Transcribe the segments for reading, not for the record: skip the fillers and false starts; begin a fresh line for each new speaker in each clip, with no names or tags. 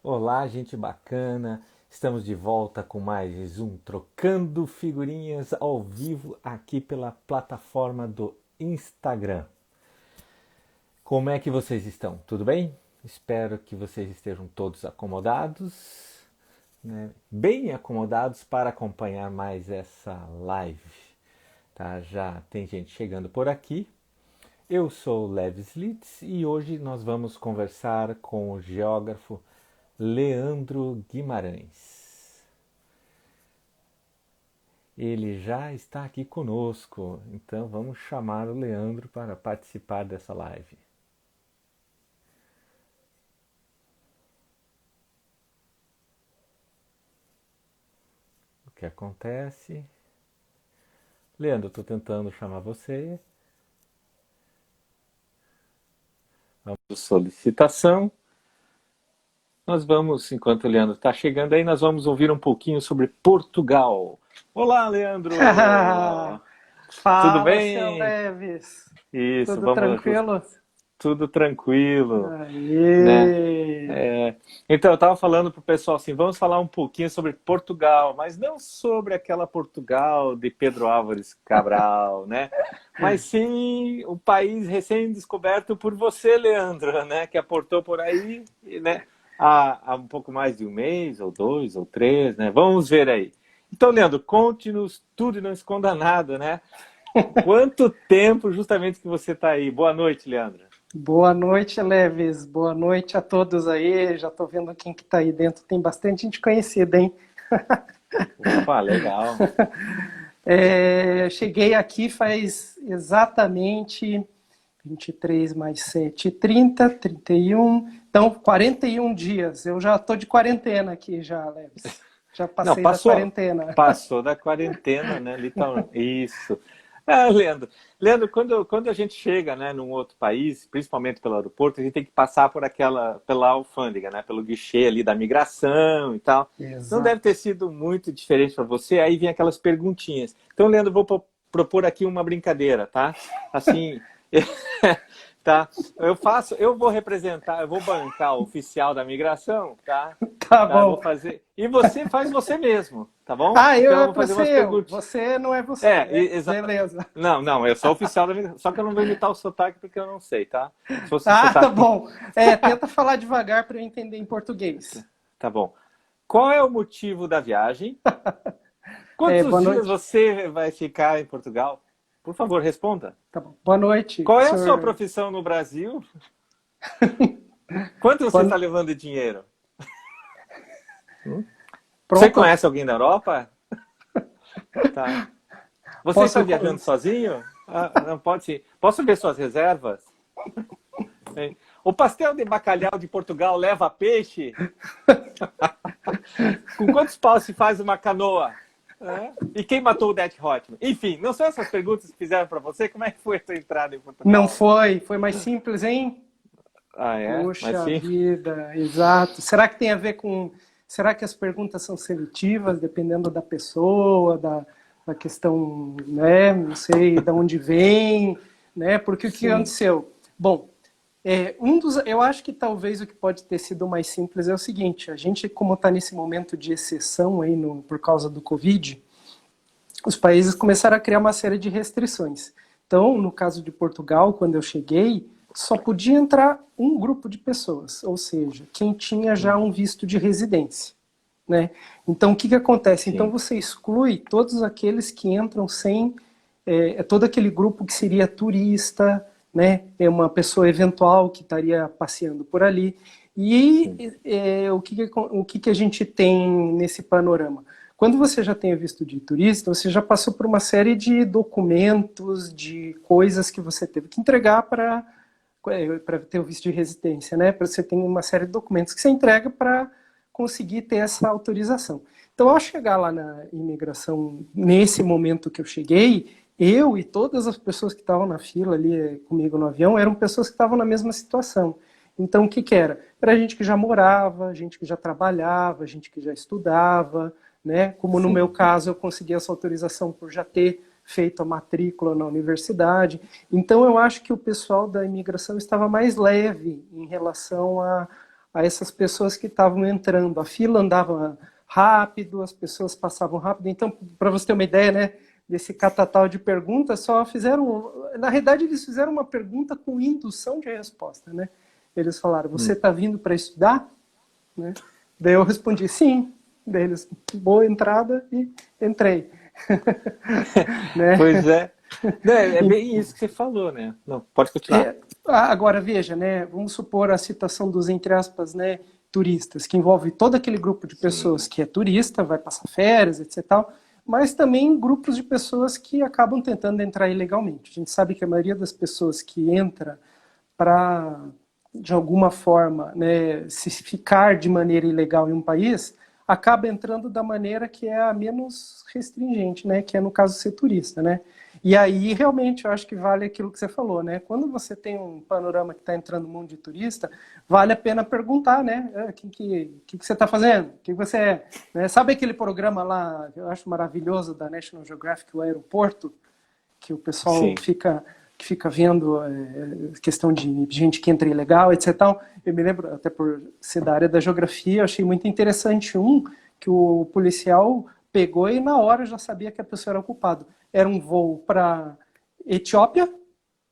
Olá, gente bacana! Estamos de volta com mais um Trocando Figurinhas ao vivo aqui pela plataforma do Instagram. Como é que vocês estão? Tudo bem? Espero que vocês estejam todos acomodados, né? Bem acomodados para acompanhar mais essa live. Tá? Já tem gente chegando por aqui. Eu sou o Levis Litz e hoje nós vamos conversar com o geógrafo Leandro Guimarães. Ele já está aqui conosco, então vamos chamar o Leandro para participar dessa live. O que acontece? Leandro, estou tentando chamar você. Vamos solicitação. Nós vamos, enquanto o Leandro está chegando aí, nós vamos ouvir um pouquinho sobre Portugal. Olá, Leandro! Tudo
Fala, seu
bem?
Leves.
Isso,
Tudo
vamos.
tranquilo?
Tudo tranquilo, né?
Aê!
Então, eu estava falando para o pessoal assim, vamos falar um pouquinho sobre Portugal, mas não sobre aquela Portugal de Pedro Álvares Cabral, né? Mas sim o país recém-descoberto por você, Leandro, né? Que aportou por aí, né? Há um pouco mais de um mês, ou dois, ou três, né? Vamos ver aí. Então, Leandro, conte-nos tudo e não esconda nada, né? Quanto tempo justamente que você está aí? Boa noite, Leandro.
Boa noite, Leves. Boa noite a todos aí. Já tô vendo quem que tá aí dentro. Tem bastante gente conhecida, hein?
Opa, legal.
Cheguei aqui faz exatamente 23 mais 7, 30, 31. Então, 41 dias. Eu já tô de quarentena aqui já, Leves. Já
Não,
passei da quarentena.
passou da quarentena, né? Literalmente. Isso. Leandro. Leandro, quando a gente chega, né, num outro país, principalmente pelo aeroporto, a gente tem que passar pela alfândega, né, pelo guichê ali da migração e tal. Não deve ter
Exato.
sido muito diferente para você. Aí vem aquelas perguntinhas. Então, Leandro, vou propor aqui uma brincadeira, tá? Assim, tá? Eu vou representar, eu vou bancar o oficial da migração, tá?
Tá
Tá, eu vou
bom.
fazer. E você faz você mesmo, tá bom?
Ah, eu
Então eu
é
vou
pra
fazer
ser
umas
eu.
perguntas.
Você não é você,
É,
né?
exa...
Beleza.
Não, não, eu sou oficial da migração, só que eu não vou imitar o sotaque porque eu não sei, tá? Se fosse o
Ah, tá
sotaque.
bom. Tenta falar devagar para eu entender em português.
Tá bom. Qual é o motivo da viagem? Quantos
Boa
dias
noite.
você vai ficar em Portugal? Por favor, responda.
Tá bom. Boa noite,
Qual é a sua
senhor.
profissão no Brasil? Quanto você está
Boa...
levando de dinheiro? Você
Pronto?
conhece alguém da Europa? Tá. Você está
Posso.
viajando sozinho? Não pode ser. Posso ver suas reservas? Hein? O pastel de bacalhau de Portugal leva peixe? Com quantos paus se faz uma canoa? E quem matou o Death Hotman? Enfim, não são essas perguntas que fizeram para você? Como é que foi a sua entrada em
Não
Portugal?
foi? Foi mais simples, hein?
Ah, é? Mas
Puxa
sim.
vida, exato. Será que tem a ver com. Será que as perguntas são seletivas, dependendo da pessoa, da questão, né? Não sei de onde vem, né? Porque o que
Sim.
aconteceu? Bom, eu acho que talvez o que pode ter sido mais simples é o seguinte: a gente, como está nesse momento de exceção aí por causa do Covid, os países começaram a criar uma série de restrições. Então, no caso de Portugal, quando eu cheguei, só podia entrar um grupo de pessoas, ou seja, quem tinha já um visto de residência. Né? Então, o que acontece? Então,
Sim.
você exclui todos aqueles que entram sem. Todo aquele grupo que seria turista, né? É uma pessoa eventual que estaria passeando por ali. E
Sim.
o que a gente tem nesse panorama? Quando você já tem visto de turista, você já passou por uma série de documentos, de coisas que você teve que entregar para ter o visto de residência, né? Para você ter uma série de documentos que você entrega para conseguir ter essa autorização. Então, ao chegar lá na imigração, nesse momento que eu cheguei, eu e todas as pessoas que estavam na fila ali comigo no avião eram pessoas que estavam na mesma situação. Então, o que, que era? Era gente que já morava, gente que já trabalhava, gente que já estudava, né? Como no meu
Sim.
caso, eu consegui essa autorização por já ter feito a matrícula na universidade. Então, eu acho que o pessoal da imigração estava mais leve em relação a essas pessoas que estavam entrando. A fila andava rápido, as pessoas passavam rápido. Então, para você ter uma ideia, né, desse catatal de perguntas, só fizeram... Na realidade, eles fizeram uma pergunta com indução de resposta, né? Eles falaram, você está vindo para estudar? Né? Daí eu respondi, sim. Daí eles, boa entrada, e entrei. Né?
Pois é. É bem isso que você falou, né? Não, pode continuar.
Agora, veja, né? Vamos supor a situação dos, entre aspas, né, turistas, que envolve todo aquele grupo de pessoas que é turista, vai passar férias, etc. Tal, mas também grupos de pessoas que acabam tentando entrar ilegalmente. A gente sabe que a maioria das pessoas que entra para, de alguma forma, né, se ficar de maneira ilegal em um país, acaba entrando da maneira que é a menos restringente, né, que é no caso ser turista, né? E aí, realmente, eu acho que vale aquilo que você falou, né? Quando você tem um panorama que está entrando no mundo de turista, vale a pena perguntar, né? O que você está fazendo? O que você é? Né? Sabe aquele programa lá, que eu acho maravilhoso, da National Geographic, o aeroporto, que o pessoal fica vendo questão de gente que entra ilegal, etc. Eu me lembro, até por ser da área da geografia, eu achei muito interessante que o policial pegou e na hora já sabia que a pessoa era o culpado. Era um voo para Etiópia,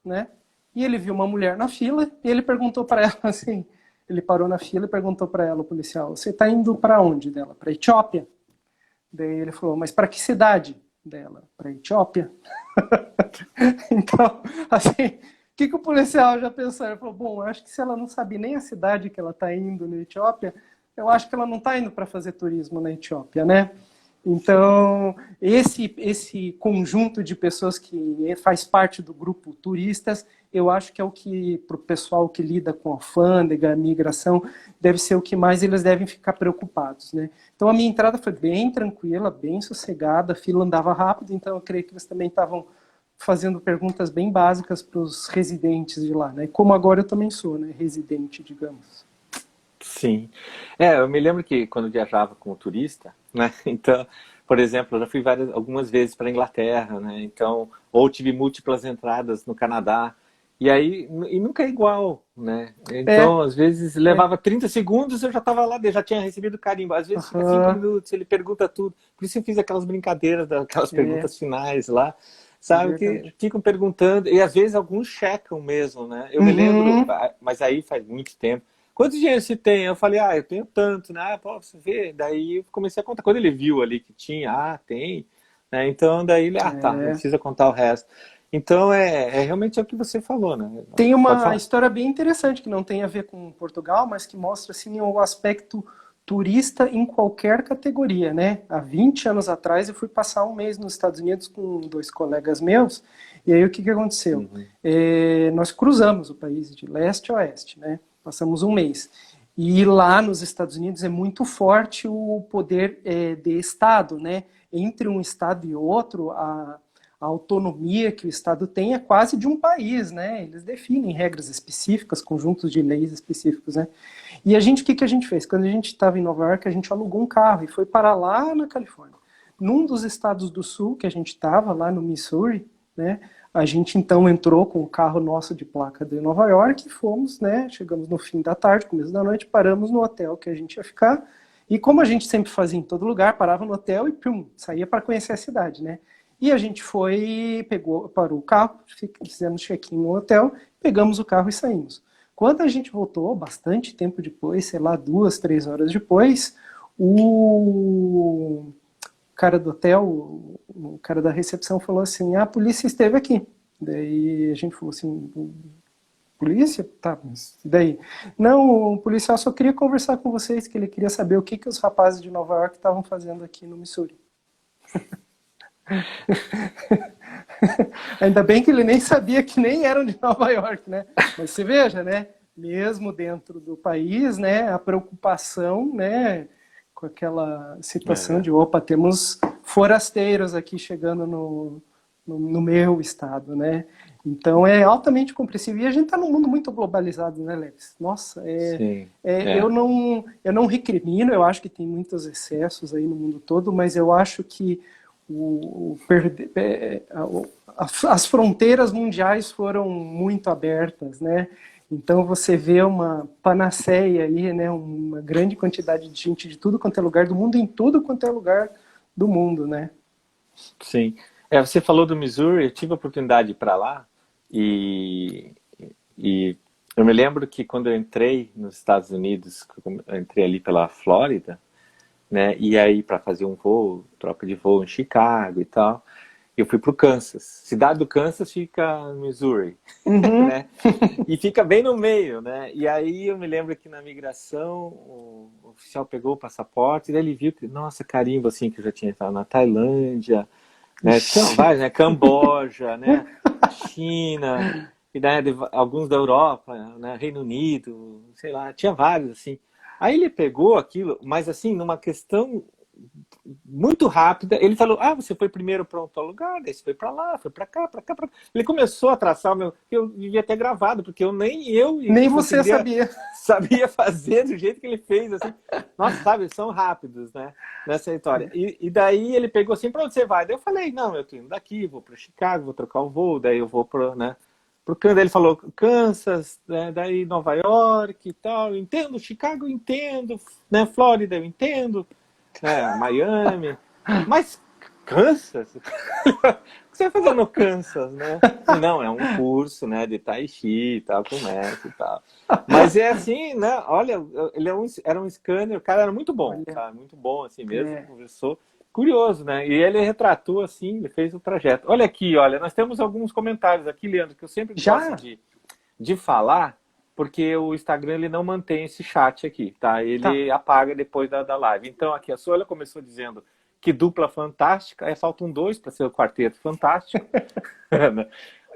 né? E ele viu uma mulher na fila e ele perguntou para ela assim, ele parou na fila e perguntou para ela, o policial, você está indo para onde dela? Para Etiópia? Daí ele falou, mas para que cidade dela? Para Etiópia? Então, assim, o que o policial já pensou? Ele falou, bom, eu acho que se ela não sabe nem a cidade que ela está indo na Etiópia, eu acho que ela não está indo para fazer turismo na Etiópia, né? Então, esse conjunto de pessoas que faz parte do grupo turistas, eu acho que é o que, para o pessoal que lida com alfândega, migração, deve ser o que mais eles devem ficar preocupados, né? Então, a minha entrada foi bem tranquila, bem sossegada, a fila andava rápido, então eu creio que eles também estavam fazendo perguntas bem básicas para os residentes de lá, né? Como agora eu também sou, né? Residente, digamos.
Sim. Eu me lembro que quando viajava como turista, né? Então, por exemplo, eu já fui algumas vezes para a Inglaterra, né? Então, ou tive múltiplas entradas no Canadá. E aí, e nunca é igual, né?
É,
Então, às vezes, levava 30 segundos, eu já estava lá, eu já tinha recebido o carimbo. Às vezes fica 5
aham,
minutos, ele pergunta tudo. Por isso eu fiz aquelas brincadeiras, aquelas
é
perguntas finais lá, sabe? Que
verdade.
ficam perguntando, e às vezes alguns checam mesmo, né? Eu me lembro,
Uhum.
mas aí faz muito tempo. Quantos dinheiro você tem? Eu falei, eu tenho tanto, né? Pô, você vê. Daí eu comecei a contar. Quando ele viu ali que tinha, tem. Né? Então daí ele, tá, não
É.
precisa contar o resto. Então é realmente é o que você falou, né?
Tem
Pode
uma
falar.
história bem interessante que não tem a ver com Portugal, mas que mostra assim o aspecto turista em qualquer categoria, né? Há 20 anos atrás eu fui passar um mês nos Estados Unidos com dois colegas meus, e aí o que aconteceu?
Uhum.
Nós cruzamos o país de leste a oeste, né? Passamos um mês. E lá nos Estados Unidos é muito forte o poder de Estado, né? Entre um Estado e outro, a autonomia que o Estado tem é quase de um país, né? Eles definem regras específicas, conjuntos de leis específicos, né? E o que a gente fez? Quando a gente estava em Nova York, a gente alugou um carro e foi para lá na Califórnia. Num dos estados do sul que a gente estava, lá no Missouri, né? A gente então entrou com o carro nosso de placa de Nova York e fomos, né? Chegamos no fim da tarde, começo da noite, paramos no hotel que a gente ia ficar. E como a gente sempre fazia em todo lugar, parava no hotel e pum, saía para conhecer a cidade, né? E a gente foi, parou o carro, fizemos check-in no hotel, pegamos o carro e saímos. Quando a gente voltou, bastante tempo depois, sei lá, 2, 3 horas depois, o cara do hotel, o cara da recepção falou assim, a polícia esteve aqui. Daí a gente falou assim, polícia? Tá, mas e daí? Não, o policial só queria conversar com vocês, que ele queria saber o que os rapazes de Nova York estavam fazendo aqui no Missouri. Ainda bem que ele nem sabia que nem eram de Nova York, né? Mas você veja, né? Mesmo dentro do país, né? A preocupação, né? Com aquela situação
É.
de, opa, temos forasteiros aqui chegando no meu estado, né? Então é altamente compreensível. E a gente está num mundo muito globalizado, né, Leves? Nossa,
Sim.
eu não recrimino, eu acho que tem muitos excessos aí no mundo todo, mas eu acho que o, as fronteiras mundiais foram muito abertas, né? Então você vê uma panaceia aí, né? Uma grande quantidade de gente de tudo quanto é lugar do mundo, em tudo quanto é lugar do mundo, né?
Sim. Você falou do Missouri, eu tive a oportunidade de ir para lá e, e eu me lembro que quando eu entrei nos Estados Unidos, eu entrei ali pela Flórida, né? E aí para fazer um voo, troca de voo em Chicago e tal, eu fui para o Kansas. Cidade do Kansas fica no Missouri,
Uhum.
né? E fica bem no meio, né? E aí eu me lembro que na migração o oficial pegou o passaporte e daí ele viu que, nossa, carimbo assim, que eu já tinha estado na Tailândia, né? Tinha
Ixi.
vários, né? Camboja, né? China, e né, alguns da Europa, né? Reino Unido, sei lá, tinha vários assim. Aí ele pegou aquilo, mas assim, numa questão muito rápida, ele falou: ah, você foi primeiro para um tal lugar, daí você foi para lá, foi para cá, para cá, pra cá. Ele começou a traçar o meu, que eu devia ter gravado, porque eu
Nem você
conseguiria
sabia.
sabia fazer do jeito que ele fez, assim. Nossa, sabe, eles são rápidos, né, nessa história. E daí ele pegou assim: para onde você vai? Daí eu falei: não, eu tô indo daqui, vou para Chicago, vou trocar o voo, daí eu vou para, né, pro Kansas. Ele falou: Kansas, né, daí Nova York e tal. Eu entendo, Chicago eu entendo, né, Flórida eu entendo, né, Miami, mas Kansas? O que você vai fazer no Kansas, né? Não, é um curso, né, de Tai Chi e tal, com mestre e tal. Mas é assim, né? Olha, ele era um scanner, o cara era muito bom,
Olha,
sabe? Muito bom assim mesmo,
é,
conversou. Curioso, né? E ele retratou assim, ele fez o trajeto. Olha aqui, olha, nós temos alguns comentários aqui, Leandro, que eu sempre gosto
já?
de falar, porque o Instagram ele não mantém esse chat aqui, tá?
Tá.
Ele apaga depois da live. Então aqui a Sônia começou dizendo que dupla fantástica, aí faltam dois para ser o quarteto fantástico.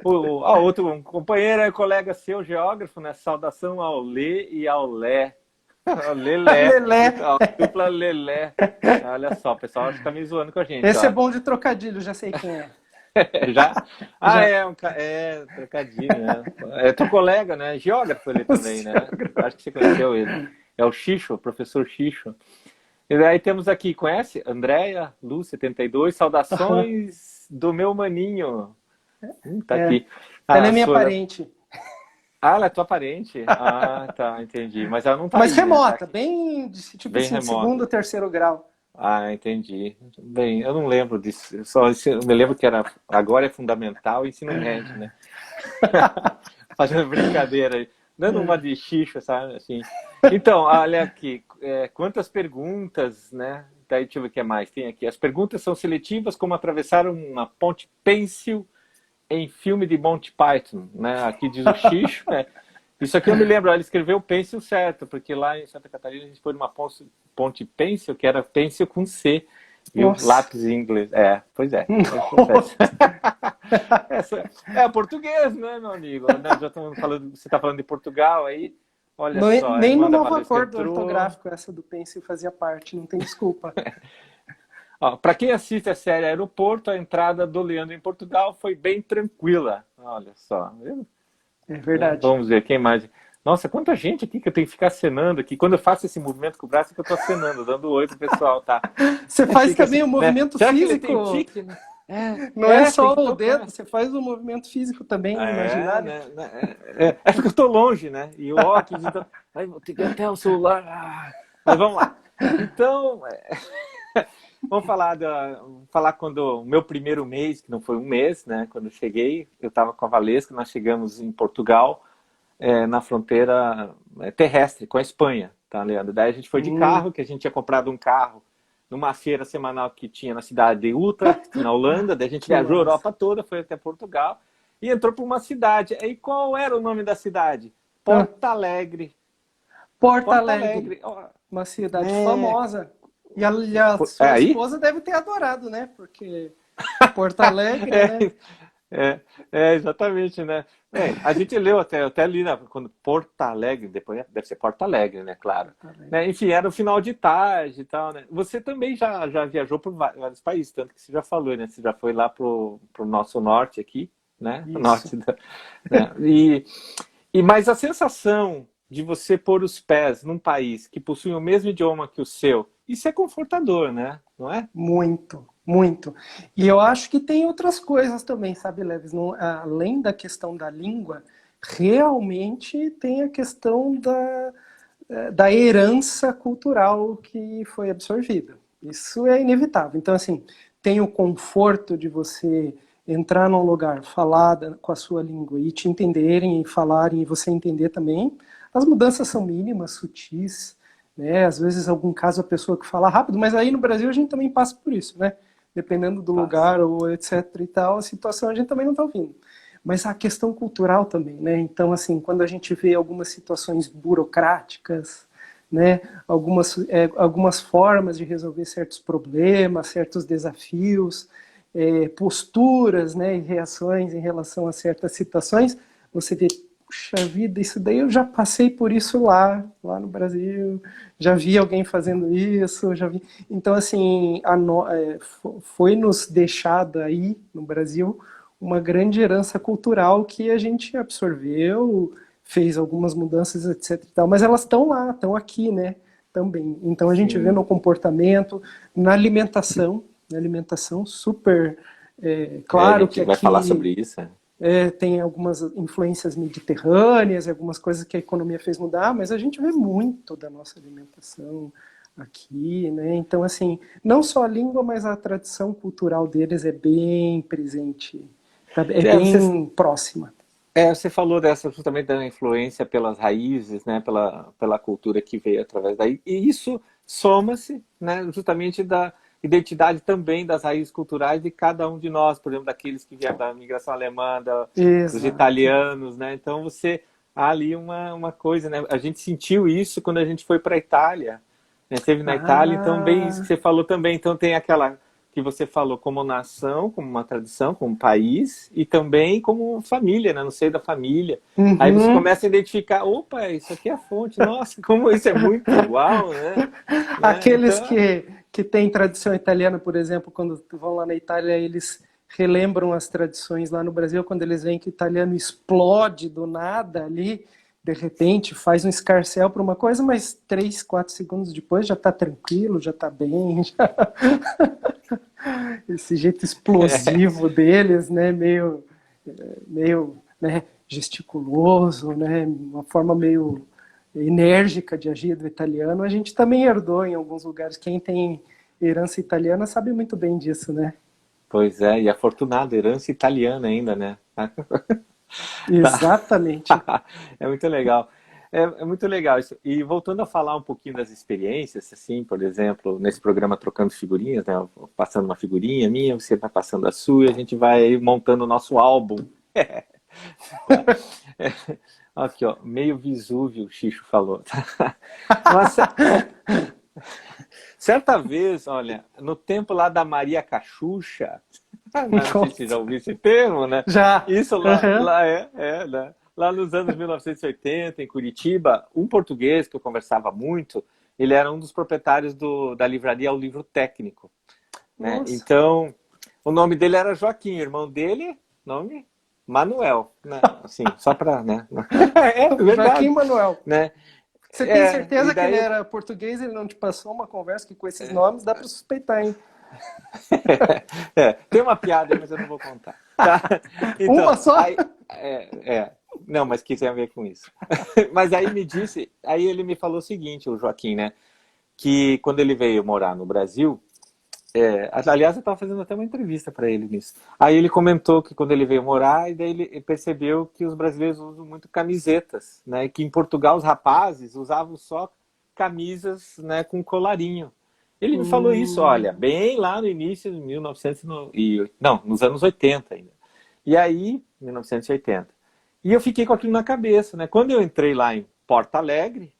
Outro um companheiro é colega seu, geógrafo, né? Saudação ao Lê e ao Lé. Lelé,
Lelé.
a dupla Lelé. Olha só, o pessoal acho que tá me zoando com a gente,
Esse é
ó.
bom de trocadilho, já sei quem é.
Já? Ah,
Já.
é trocadilho, né? É teu colega, né? Geógrafo ele também, né? Acho que você conheceu ele. É o Xixo, o professor Xixo. E aí temos aqui, conhece? Andréia, Lu72,
Aham.
saudações do meu maninho. Tá
É.
aqui.
Ela
Ah,
é
a
minha
Sônia.
parente.
Ah, ela é tua parente? Ah, tá, entendi. Mas ela não tá
Mas
aí, né? Tá
remota,
aqui.
bem, tipo
Bem
assim, de segundo,
remota.
terceiro grau.
Ah, entendi. Bem, eu não lembro disso. Eu me lembro que era agora é fundamental e ensino médio, né? Fazendo brincadeira aí, dando uma de xixo, sabe? Assim. Então, olha aqui, quantas perguntas, né? Daí, deixa eu ver o que mais tem aqui. As perguntas são seletivas, como atravessar uma ponte pêncil em filme de Monty Python, né? Aqui diz o xixo, né? Isso aqui eu me lembro, ele escreveu pêncil certo, porque lá em Santa Catarina a gente foi numa ponte pêncil, que era pêncil com C, viu?
Nossa.
Lápis em inglês. É, pois é, acontece.
Nossa.
É português, né, meu amigo? Né, já estamos falando, você está falando de Portugal aí. Olha só, a
Nem no
irmã da
novo
Valesca
acordo
entrou.
ortográfico essa do Pencil fazia parte, não tem desculpa.
Para quem assiste a série Aeroporto, a entrada do Leandro em Portugal foi bem tranquila. Olha só, viu?
É
Né?
verdade.
Vamos ver quem mais. Nossa, quanta gente aqui que eu tenho que ficar acenando aqui. Quando eu faço esse movimento com o braço, é que eu tô acenando, dando oi pro pessoal, tá?
Você faz
Fica assim,
também o
né?
movimento
Será que ele tem
físico,
tique, né?
não é
Tem
só
que
o dedo,
tocar.
você faz o movimento físico também, imaginário.
Né? É porque eu tô longe, né? E o óculos, então. Aí vou ter que ir até o celular. Mas vamos lá. Então, vamos falar quando o meu primeiro mês, que não foi um mês, né? Quando eu cheguei, eu estava com a Valesca, nós chegamos em Portugal, na fronteira terrestre com a Espanha, tá, Leandro? Daí a gente foi de
Hum,
carro, que a gente tinha comprado um carro numa feira semanal que tinha na cidade de Utrecht, na Holanda. Daí a gente
que
viajou a
massa.
Europa toda, foi até Portugal e entrou para uma cidade. E qual era o nome da cidade?
Ah,
Porto Alegre.
Porto
Porto
Alegre,
Alegre. Oh,
uma cidade
é,
famosa. E a
é
sua
aí?
esposa deve ter adorado, né? Porque Porto Alegre, né?
É, exatamente, né? Bem, a gente leu até ali, né, quando Porto Alegre, depois deve ser Porto Alegre, né, claro.
Porto Alegre.
Né, enfim, era o final de tarde e tal, né? Você também já viajou por vários países, tanto que você já falou, né? Você já foi lá pro nosso norte aqui, né? O
Isso.
norte da, né? Mas a sensação de você pôr os pés num país que possui o mesmo idioma que o seu, isso é confortador, né? Não é?
Muito, muito. E eu acho que tem outras coisas também, sabe, Leves? Além da questão da língua, realmente tem a questão da herança cultural que foi absorvida. Isso é inevitável. Então, assim, tem o conforto de você entrar num lugar, falar com a sua língua e te entenderem e falarem e você entender também. As mudanças são mínimas, sutis, né? Às vezes, algum caso, a pessoa que fala rápido, mas aí no Brasil a gente também passa por isso, né? Dependendo do
Passa.
lugar ou etc e tal, a situação a gente também não está ouvindo. Mas a questão cultural também, né? Então, assim, quando a gente vê algumas situações burocráticas, né? Algumas formas de resolver certos problemas, certos desafios, posturas, né? E reações em relação a certas situações, você vê, puxa vida, isso daí eu já passei por isso lá no Brasil, já vi alguém fazendo isso, já vi. Então, assim, foi nos deixado aí no Brasil uma grande herança cultural que a gente absorveu, fez algumas mudanças, etc. E tal, mas elas estão lá, estão aqui, né? Também. Então a gente vê no
Sim.
comportamento, na alimentação super
É, a
claro que
gente vai falar
aqui
sobre isso.
tem algumas influências mediterrâneas, algumas coisas que a economia fez mudar, mas a gente vê muito da nossa alimentação aqui, né? Então, assim, não só a língua, mas a tradição cultural deles é bem presente, tá? É
É, você,
bem próxima.
você falou dessa justamente da influência pelas raízes, né, pela cultura que veio através daí, e isso soma-se, né, justamente da identidade também das raízes culturais de cada um de nós, por exemplo, daqueles que vieram da migração alemã, dos
Exato.
italianos, né? Então você há ali uma coisa, né? A gente sentiu isso quando a gente foi para a Itália, né? Esteve na Itália, então bem isso que
Ah,
você falou também. Então tem aquela que você falou como nação, como uma tradição, como país e também como família, né? No seio da família. Aí você
uhum.
começa a identificar, opa, isso aqui é a fonte, nossa, como isso é muito igual, né?
Aqueles
Então,
que têm tradição italiana, por exemplo, quando vão lá na Itália, eles relembram as tradições lá no Brasil, quando eles veem que o italiano explode do nada ali, de repente faz um escarcéu para uma coisa, mas 3, 4 segundos depois já está tranquilo, já está bem. Esse jeito explosivo deles, né, meio né, gesticuloso, né, uma forma meio enérgica de agir do italiano, a gente também herdou em alguns lugares. Quem tem herança italiana sabe muito bem disso, né?
pois é, e afortunada, herança italiana ainda, né? Tá.
Exatamente.
É muito legal. É muito legal isso. E voltando a falar um pouquinho das experiências, assim, por exemplo, nesse programa Trocando Figurinhas, né? Eu vou passando uma figurinha minha, você vai passando a sua, e a gente vai montando o nosso álbum. É, aqui, ó, meio Vesúvio, o Xixo falou. Nossa, certa vez, olha, no tempo lá da Maria Cachucha, não sei se você já ouviu esse termo, né?
Já.
Isso
Uhum.
lá né? Lá nos anos 1980, em Curitiba, um português que eu conversava muito, ele era um dos proprietários da livraria O Livro Técnico, né?
Nossa.
Então, o nome dele era Joaquim, irmão dele, nome Manuel, né? Assim, só para, né? É
Joaquim
verdade,
Manuel.
né?
Você tem
E
certeza que ele
daí
era português? Ele não te passou uma conversa que com esses nomes dá para suspeitar, hein?
tem uma piada aí, mas eu não vou contar. Tá?
Uma
Então,
só?
aí. Não, mas que tem a ver com isso. Mas aí me disse, aí ele me falou o seguinte, o Joaquim, né? Que quando ele veio morar no Brasil, aliás, eu estava fazendo até uma entrevista para ele nisso. Aí ele comentou que quando ele veio morar, e daí ele percebeu que os brasileiros usam muito camisetas, né? Que em Portugal os rapazes usavam só camisas, né, com colarinho. Ele me falou isso, olha,
Hum,
bem lá no início de 1900 não, nos anos 80 ainda. E aí, 1980. E eu fiquei com aquilo na cabeça, né? Quando eu entrei lá em Porto Alegre,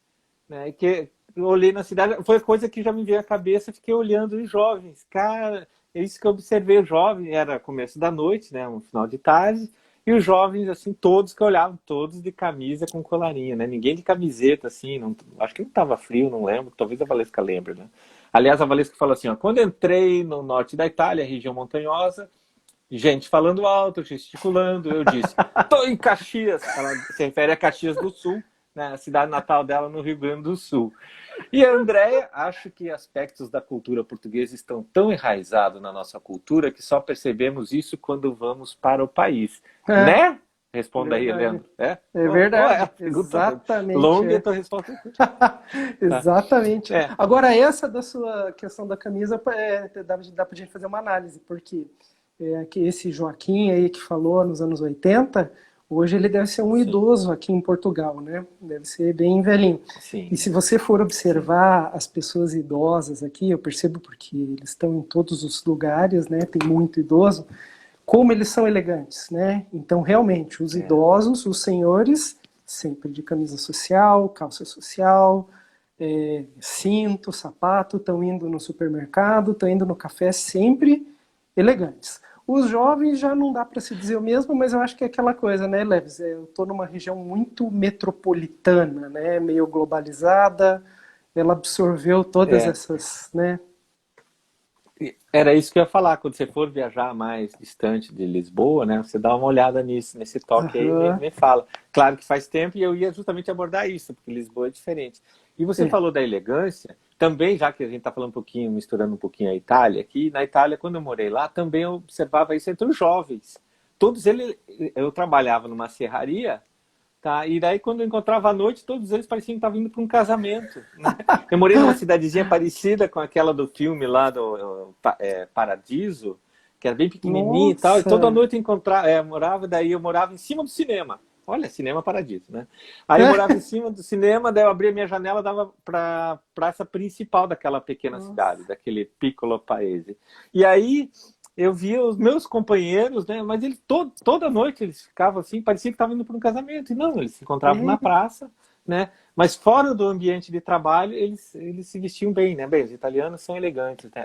né, que eu olhei na cidade, foi coisa que já me veio à cabeça, fiquei olhando os jovens, cara, é isso que eu observei, os jovens, era começo da noite, né, um final de tarde, e os jovens, assim, todos que eu olhava, todos de camisa com colarinho, né, ninguém de camiseta, assim, não, acho que não estava frio, não lembro, talvez a Valesca lembre, né. Aliás, a Valesca falou assim, ó, quando entrei no norte da Itália, região montanhosa, gente falando alto, gesticulando, eu disse, tô em Caxias, ela se refere a Caxias do Sul, né, a cidade natal dela no Rio Grande do Sul. E a Andrea, acho que aspectos da cultura portuguesa estão tão enraizados na nossa cultura que só percebemos isso quando vamos para o país.
é,
Né? Responda aí,
Verdade.
Leandro. É?
É
É
verdade.
a pergunta
Exatamente.
longa e a tua resposta é curta. Tá.
Exatamente.
É,
Agora, essa da sua questão da camisa, dá pra gente fazer uma análise, porque que esse Joaquim aí que falou nos anos 80, hoje ele deve ser um
sim,
idoso aqui em Portugal, né? Deve ser bem velhinho. E
sim,
se você for
sim.
observar as pessoas idosas aqui, eu percebo porque eles estão em todos os lugares, né? Tem muito idoso, como eles são elegantes, né? Então, realmente, os
É,
idosos, os senhores, sempre de camisa social, calça social, cinto, sapato, estão indo no supermercado, estão indo no café, sempre elegantes. Os jovens já não dá para se dizer o mesmo, mas eu acho que é aquela coisa, né, Leves? Eu estou numa região muito metropolitana, né, meio globalizada, ela absorveu todas
é.
essas, né?
Era isso que eu ia falar. Quando você for viajar mais distante de Lisboa, né? Você dá uma olhada nisso, nesse toque aí e
Aham,
me fala. Claro que faz tempo e eu ia justamente abordar isso, porque Lisboa é diferente. E você
é,
falou da elegância, também, já que a gente está falando um pouquinho, misturando um pouquinho a Itália aqui, na Itália, quando eu morei lá, também eu observava isso entre os jovens. Todos eles, eu trabalhava numa serraria. Tá, e daí quando eu encontrava à noite, todos eles pareciam que estavam indo para um casamento, né? Eu morei numa cidadezinha parecida com aquela do filme lá do Paradiso, que era bem pequenininha e tal, e toda
nossa,
noite eu encontrava, morava, daí eu morava em cima do cinema. Olha, cinema Paradiso, né? Aí eu morava em cima do cinema, daí eu abria minha janela, dava para a praça principal daquela pequena cidade,
nossa,
daquele piccolo paese. E aí eu via os meus companheiros, né? Mas eles toda noite eles ficavam assim, parecia que estavam indo para um casamento. E não, eles se encontravam na
é,
praça, né? Mas fora do ambiente de trabalho, eles se vestiam bem, né? Bem, os italianos são elegantes, né?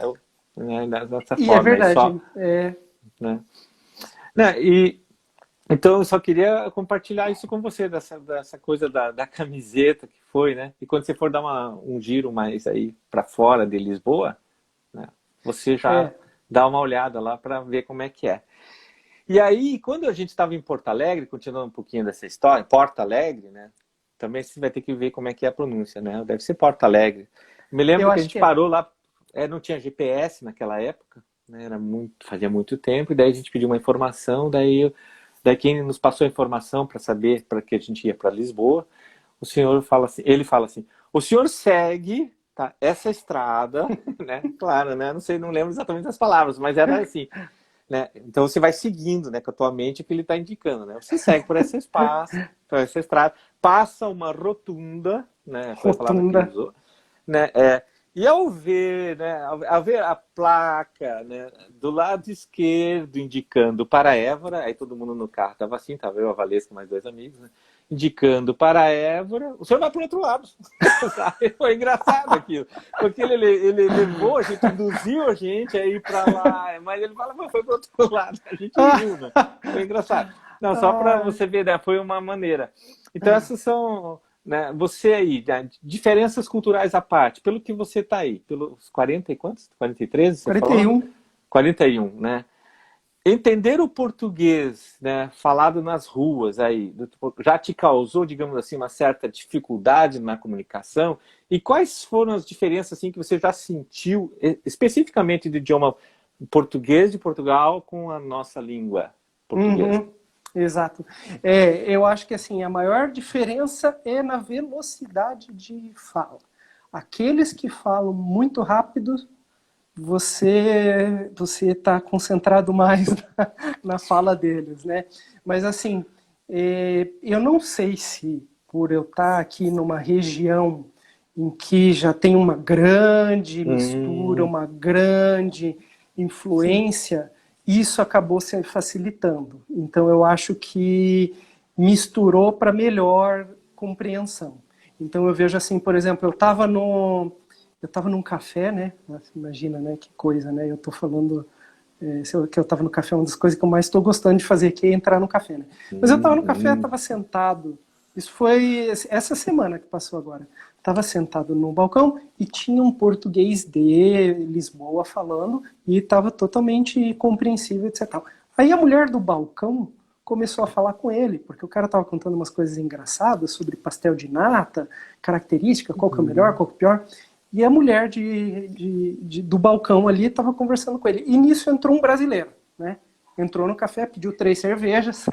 Dessa
e é
forma aí só,
verdade, é,
né? Né, e então eu só queria compartilhar isso com você, dessa coisa da camiseta que foi, né? E quando você for dar um giro mais aí para fora de Lisboa, né? Você já
é,
dá uma olhada lá para ver como é que é. E aí, quando a gente estava em Porto Alegre, continuando um pouquinho dessa história, Porto Alegre, né? Também você vai ter que ver como é que é a pronúncia, né? Deve ser Porto Alegre. Me
eu
lembro que a
acho
gente
que é.
parou lá, não tinha GPS naquela época, né? Fazia muito tempo, e daí a gente pediu uma informação, daí quem nos passou a informação para saber para que a gente ia para Lisboa, o senhor fala assim, ele fala assim, o senhor segue, tá, essa estrada, né? Claro, né? Não sei, não lembro exatamente as palavras, mas era assim, né? Então você vai seguindo, né, com a tua mente o que ele está indicando, né? Você segue por esse espaço, por essa estrada, passa uma rotunda, né? Foi a palavra que ele
Rotunda.
usou, né? E ao ver, né, ao ver a placa, né, do lado esquerdo indicando para Évora, aí todo mundo no carro estava assim, estava eu, a Valesca, mais dois amigos, né, indicando para Évora, o senhor vai para o outro lado. Foi engraçado aquilo, porque ele levou a gente, induziu a gente a ir para lá, mas ele fala, foi para o outro lado, a gente riu, né? Foi engraçado. Não, só para
Ai,
você ver, né, foi uma maneira. Então essas são, né, você aí, né, diferenças culturais à parte, pelo que você está aí, pelos 40 e quantos? 43, você falou?
41.
41, né? Entender o português, né, falado nas ruas aí, já te causou, digamos assim, uma certa dificuldade na comunicação? E quais foram as diferenças assim que você já sentiu, especificamente do idioma português de Portugal com a nossa língua portuguesa?
Uhum, exato. Eu acho que assim, a maior diferença é na velocidade de fala. Aqueles que falam muito rápido, você está concentrado mais na fala deles, né? Mas assim, eu não sei se por eu estar aqui numa região em que já tem uma grande mistura,
Hum,
uma grande
sim.
influência, isso acabou se facilitando. Então eu acho que misturou para melhor compreensão. Então eu vejo assim, por exemplo, eu estava num café, né? Imagina, né? Que coisa, né? Eu estou falando que eu estava no café, uma das coisas que eu mais estou gostando de fazer aqui é entrar no café, né? Mas eu estava no café,
Hum.
estava sentado. Isso foi essa semana que passou agora. Estava sentado no balcão e tinha um português de Lisboa falando e estava totalmente compreensível, etc. Aí a mulher do balcão começou a falar com ele, porque o cara estava contando umas coisas engraçadas sobre pastel de nata, característica, qual que é o melhor, qual que é o pior. E a mulher do balcão ali estava conversando com ele. E nisso entrou um brasileiro, né? Entrou no café, pediu 3 cervejas.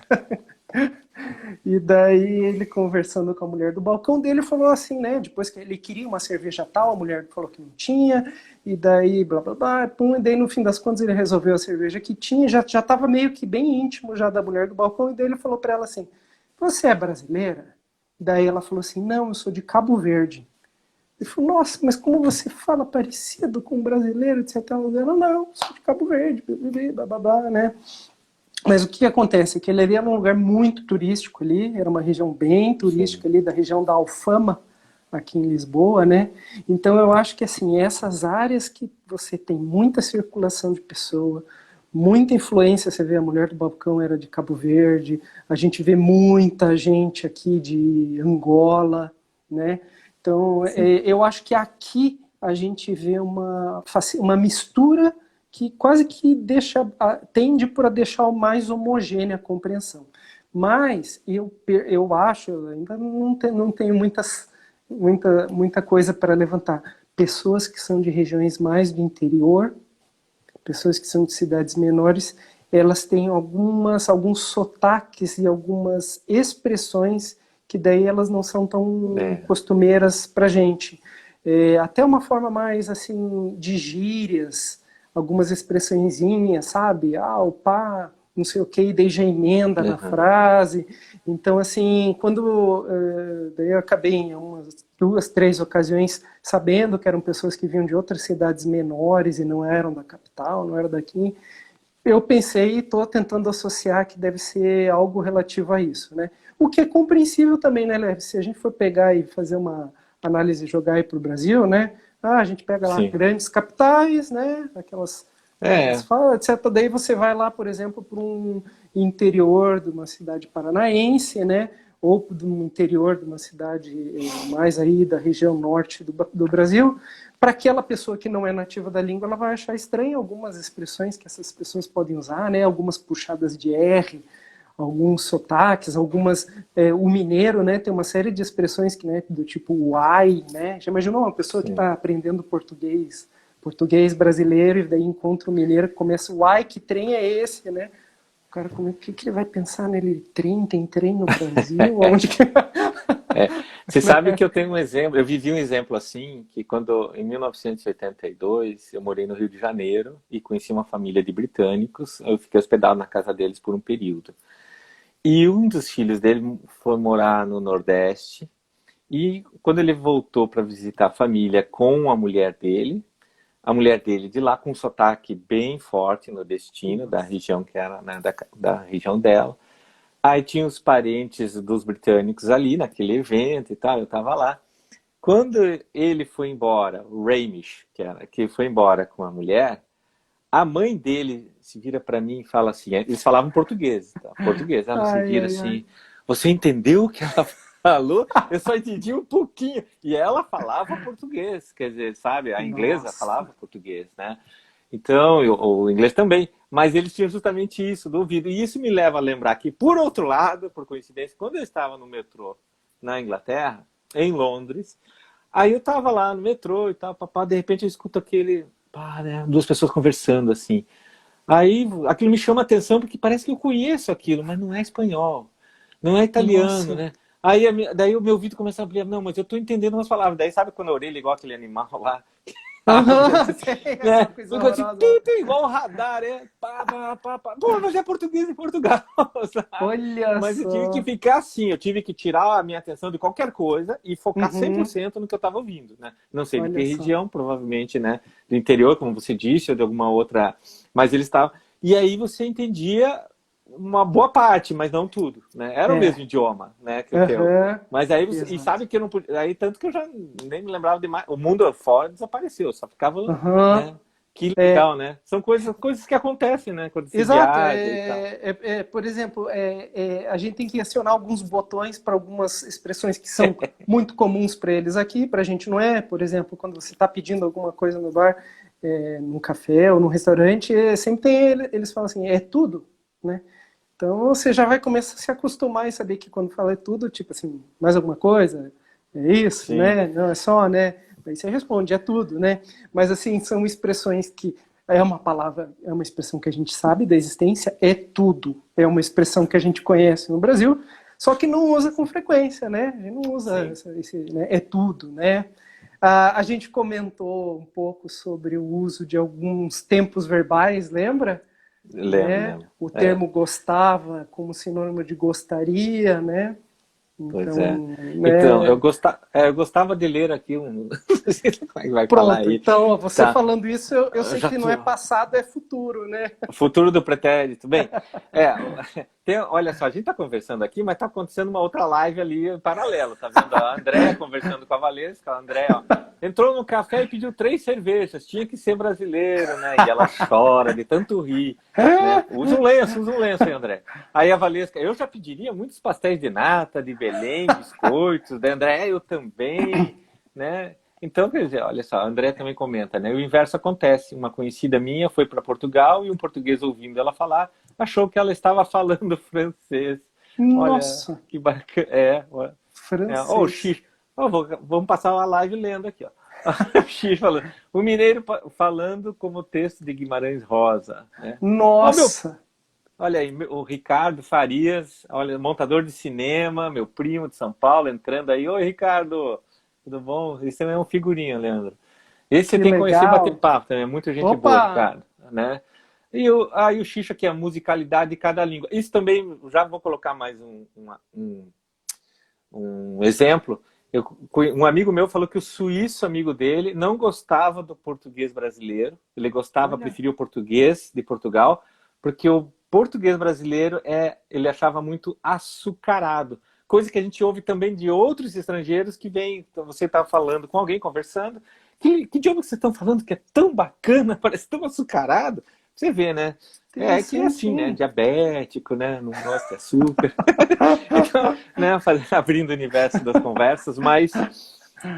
E daí ele conversando com a mulher do balcão dele falou assim, né? Depois que ele queria uma cerveja tal, a mulher falou que não tinha, e daí blá blá blá, pum, e daí no fim das contas ele resolveu a cerveja que tinha, já estava meio que bem íntimo já da mulher do balcão, e daí ele falou para ela assim, você é brasileira? E daí ela falou assim, não, eu sou de Cabo Verde. Ele falou, nossa, mas como você fala parecido com um brasileiro, etc. Ela, não, sou de Cabo Verde, blá blá blá, né? Mas o que acontece? Que ele ali era um lugar muito turístico ali, era uma região bem
Sim.
turística ali, da região da Alfama, aqui em Lisboa, né? Então eu acho que assim, essas áreas que você tem muita circulação de pessoa, muita influência, você vê a mulher do balcão era de Cabo Verde, a gente vê muita gente aqui de Angola, né? Então
Sim.
eu acho que aqui a gente vê uma mistura que quase que tende para deixar mais homogênea a compreensão. Mas eu acho, eu ainda não tenho muita coisa para levantar. Pessoas que são de regiões mais do interior, pessoas que são de cidades menores, elas têm alguns sotaques e algumas expressões que daí elas não são tão
É.
costumeiras para a gente. Até uma forma mais assim de gírias, algumas expressõezinhas, sabe? Ah, o pá, não sei o que, e daí já emenda na
Aham.
frase. Então, assim, daí eu acabei em umas duas, três ocasiões sabendo que eram pessoas que vinham de outras cidades menores e não eram da capital, não eram daqui, eu pensei e estou tentando associar que deve ser algo relativo a isso, né? O que é compreensível também, né, Lev? Se a gente for pegar e fazer uma análise e jogar aí para o Brasil, né? Ah, a gente pega lá
Sim.
grandes capitais, né? Aquelas
É.
falas, etc. Daí você vai lá, por exemplo, para um interior de uma cidade paranaense, né? Ou do interior de uma cidade mais aí da região norte do Brasil, para aquela pessoa que não é nativa da língua, ela vai achar estranho algumas expressões que essas pessoas podem usar, né? Algumas puxadas de R, alguns sotaques, o mineiro, né? Tem uma série de expressões que, né? Do tipo uai, né? Já imaginou uma pessoa que
Sim.
está aprendendo português brasileiro, e daí encontra o mineiro que começa, uai, que trem é esse, né? O cara, o que ele vai pensar nele? Tem trem no Brasil? Onde que...
É. Você sabe que eu tenho um exemplo, eu vivi um exemplo assim, que quando em 1982 eu morei no Rio de Janeiro e conheci uma família de britânicos, eu fiquei hospedado na casa deles por um período. E um dos filhos dele foi morar no Nordeste e quando ele voltou para visitar a família com a mulher dele de lá com um sotaque bem forte nordestino, da
Nossa.
região que era, né, da região dela. Aí tinha os parentes dos britânicos ali naquele evento e tal, eu estava lá. Quando ele foi embora, o Raimish, que foi embora com a mulher, a mãe dele se vira para mim e fala assim, eles falavam português, tá? Português, ela se
Ai,
vira
ai,
assim,
ai.
você entendeu o que ela falou? Eu só entendi um pouquinho. E ela falava português, quer dizer, sabe, a inglesa
Nossa.
falava português, né? Então, o inglês também, mas eles tinham justamente isso do ouvido. E isso me leva a lembrar que, por outro lado, por coincidência, quando eu estava no metrô na Inglaterra, em Londres, aí eu estava lá no metrô e tal, papá, de repente eu escuto pá, né, duas pessoas conversando assim. Aí aquilo me chama a atenção porque parece que eu conheço aquilo, mas não é espanhol, não é italiano,
Nossa.
né? Daí o meu ouvido começa a abrir, não, mas eu estou entendendo umas palavras. Daí sabe quando a orelha é igual aquele animal lá, abre
Aham,
assim,
sei, aquela
né?
coisa
Ficou assim,
horrorosa.
igual um radar, é? Pá, pá, pá, pá. Pô, mas é português em Portugal, sabe?
Olha
Mas eu tive que
só.
ficar assim, eu tive que tirar a minha atenção de qualquer coisa e focar
Uhum,
100% no que eu estava ouvindo, né? Não sei de que
olha só.
região, provavelmente, né? Do interior, como você disse, ou de alguma outra. Mas eles estavam. E aí você entendia uma boa parte, mas não tudo, né? Era o
É.
mesmo idioma, né? Que eu.
Aham.
Mas aí você. E
Exato.
sabe que eu não podia. Aí tanto que eu já nem me lembrava de mais. O mundo fora desapareceu, só ficava,
Aham.
né? Que
É,
legal, né? São coisas que acontecem, né? Quando se
exato.
viaja e tal.
Por exemplo, a gente tem que acionar alguns botões para algumas expressões que são muito comuns para eles aqui, para a gente não é. Por exemplo, quando você está pedindo alguma coisa no bar, num café ou num restaurante, sempre eles falam assim, é tudo, né? Então você já vai começar a se acostumar e saber que quando fala é tudo, tipo assim, mais alguma coisa? É isso,
Sim.
né? Não, é só, né? Daí você responde, é tudo, né? Mas assim, são expressões que é uma palavra, é uma expressão que a gente sabe da existência, é tudo. É uma expressão que a gente conhece no Brasil, Só que não usa com frequência, né? A gente não usa né? É tudo, né? A gente comentou um pouco sobre o uso de alguns tempos verbais, lembra?
Lembro,
Né?
lembro.
O termo gostava como sinônimo de gostaria, né?
Pois é.
Então,
Então,
né?
eu gostava de ler aqui um. Não sei como é que vai falar
Pronto,
aí.
então você
Tá.
falando isso, eu sei
Já
que não é
tô.
passado, é futuro, né?
Futuro do pretérito. Bem, é, olha só, a gente está conversando aqui, mas está acontecendo uma outra live ali em paralelo. Tá vendo a Andréa conversando com a Valesca? A Andréa, ó, entrou no café e pediu 3 cervejas. Tinha que ser brasileiro, né? E ela chora de tanto rir, né? Usa um lenço aí, André. Aí a Valesca, eu já pediria muitos pastéis de nata, de Belém, biscoitos, da André, eu também, né? Então, quer dizer, olha só, a André também comenta, né? O inverso acontece. Uma conhecida minha foi para Portugal e um português ouvindo ela falar, achou que ela estava falando francês. Olha,
Nossa,
que bacana. Ó, o
francês.
X. Ó, vamos passar uma live lendo aqui, ó. O X falando. O mineiro falando como o texto de Guimarães Rosa, né? Ó,
Nossa,
olha aí, o Ricardo Farias, olha, montador de cinema, meu primo de São Paulo, entrando aí. Oi, Ricardo, tudo bom? Esse é um figurinha, Leandro. Esse você
que
tem que conhecer e bater
legal.
papo também, é muita gente boa,
Opa,
Ricardo, né? Aí o Xixa, que é a musicalidade de cada língua. Isso também, já vou colocar mais um exemplo. Um amigo meu falou que o suíço amigo dele não gostava do português brasileiro, ele gostava,
olha,
preferia o português de Portugal, porque o português brasileiro ele achava muito açucarado, coisa que a gente ouve também de outros estrangeiros que vêm, então você está falando com alguém, conversando, que idioma que vocês estão falando que é tão bacana, parece tão açucarado, você vê, né?
sim,
Que é
sim,
assim, né?
sim.
Diabético, né? Não gosta de açúcar. Então, né? Abrindo o universo das conversas, mas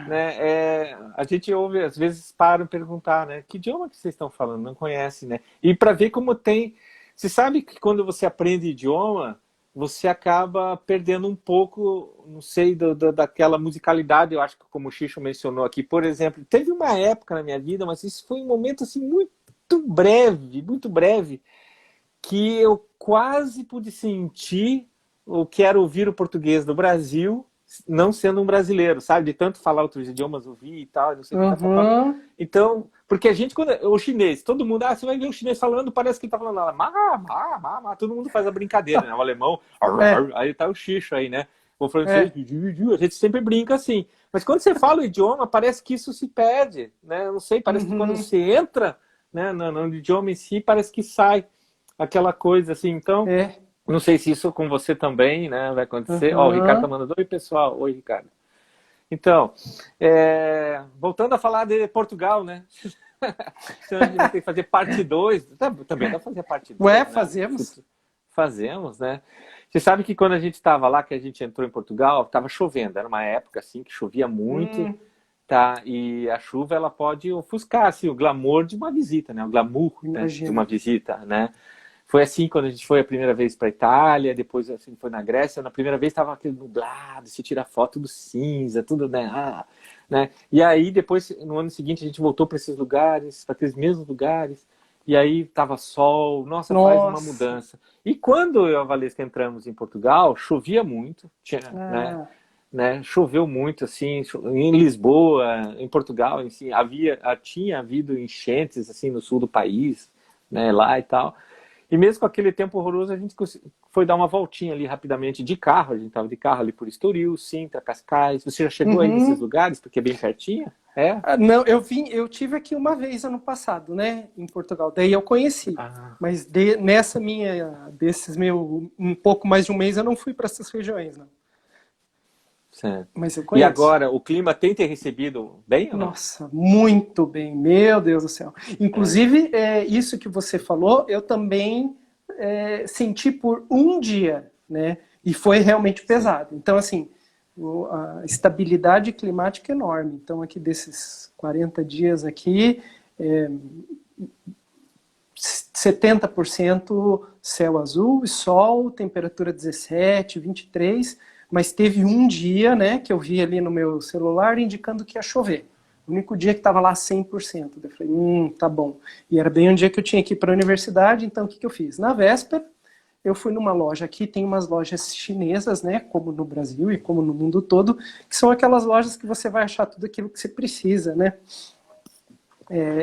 né, a gente ouve, às vezes param e perguntar, né? Que idioma que vocês estão falando? Não conhece, né? E para ver como tem... Você sabe que quando você aprende idioma, você acaba perdendo um pouco, não sei, daquela musicalidade, eu acho que como o Xixo mencionou aqui, por exemplo, teve uma época na minha vida, mas isso foi um momento assim muito breve, que eu quase pude sentir o que era ouvir o português do Brasil, não sendo um brasileiro, sabe? De tanto falar outros idiomas, ouvir e tal, não sei o que, tá.
Uhum.
Então, porque a gente, o chinês, todo mundo, você vai ver um chinês falando, parece que ele tá falando lá, todo mundo faz a brincadeira, né? O alemão,
É,
aí tá o xixo aí, né? O francês,
é.
a gente sempre brinca assim. Mas quando você fala o idioma, parece que isso se perde, né? Eu não sei, parece que quando
Uhum.
você entra, né, no idioma em si, parece que sai aquela coisa assim. Então,
É.
não sei se isso com você também, né, vai acontecer. Ó, o Ricardo tá
Uhum.
mandando, oi pessoal, oi Ricardo. Então, voltando a falar de Portugal, né? Então a gente vai ter que fazer parte 2. Também dá pra fazer parte
Ué,
2, né?
fazemos?
Fazemos, né? Você sabe que quando a gente estava lá, que a gente entrou em Portugal, estava chovendo. Era uma época assim que chovia muito,
Hum,
tá? E a chuva ela pode ofuscar assim, o glamour de uma visita, né? O glamour, né, de uma
imagino.
visita, né? Foi assim quando a gente foi a primeira vez para a Itália, depois assim foi na Grécia. Na primeira vez estava aquele nublado, se tira foto do cinza, tudo, né? Né? E aí depois, no ano seguinte, a gente voltou para esses lugares, para aqueles mesmos lugares. E aí tava sol, nossa, faz uma
Nossa.
mudança. E quando eu e a Valesca entramos em Portugal, chovia muito,
Ah,
choveu muito, assim, em Lisboa, em Portugal, assim, tinha havido enchentes, assim, no sul do país, né, lá e tal. E mesmo com aquele tempo horroroso, a gente foi dar uma voltinha ali rapidamente de carro. A gente estava de carro ali por Estoril, Sintra, Cascais. Você já chegou aí nesses
uhum.
lugares? Porque é bem pertinho? É?
Não, eu tive aqui uma vez ano passado, né, em Portugal. Daí eu conheci.
Ah,
Mas desses meu um pouco mais de um mês eu não fui para essas regiões, não.
certo.
Mas eu
E
conheço.
agora, o clima tem ter recebido bem ou não?
Nossa, muito bem, meu Deus do céu.
É,
Inclusive, isso que você falou, eu também senti por um dia, né? E foi realmente
sim.
pesado. Então, assim, a estabilidade climática é enorme. Então, aqui desses 40 dias aqui, 70% céu azul e sol, temperatura 17, 23, mas teve um dia, né, que eu vi ali no meu celular indicando que ia chover. O único dia que estava lá 100%. Eu falei, tá bom. E era bem um dia que eu tinha que ir para a universidade, então o que eu fiz? Na véspera, eu fui numa loja aqui, tem umas lojas chinesas, né, como no Brasil e como no mundo todo, que são aquelas lojas que você vai achar tudo aquilo que você precisa, né?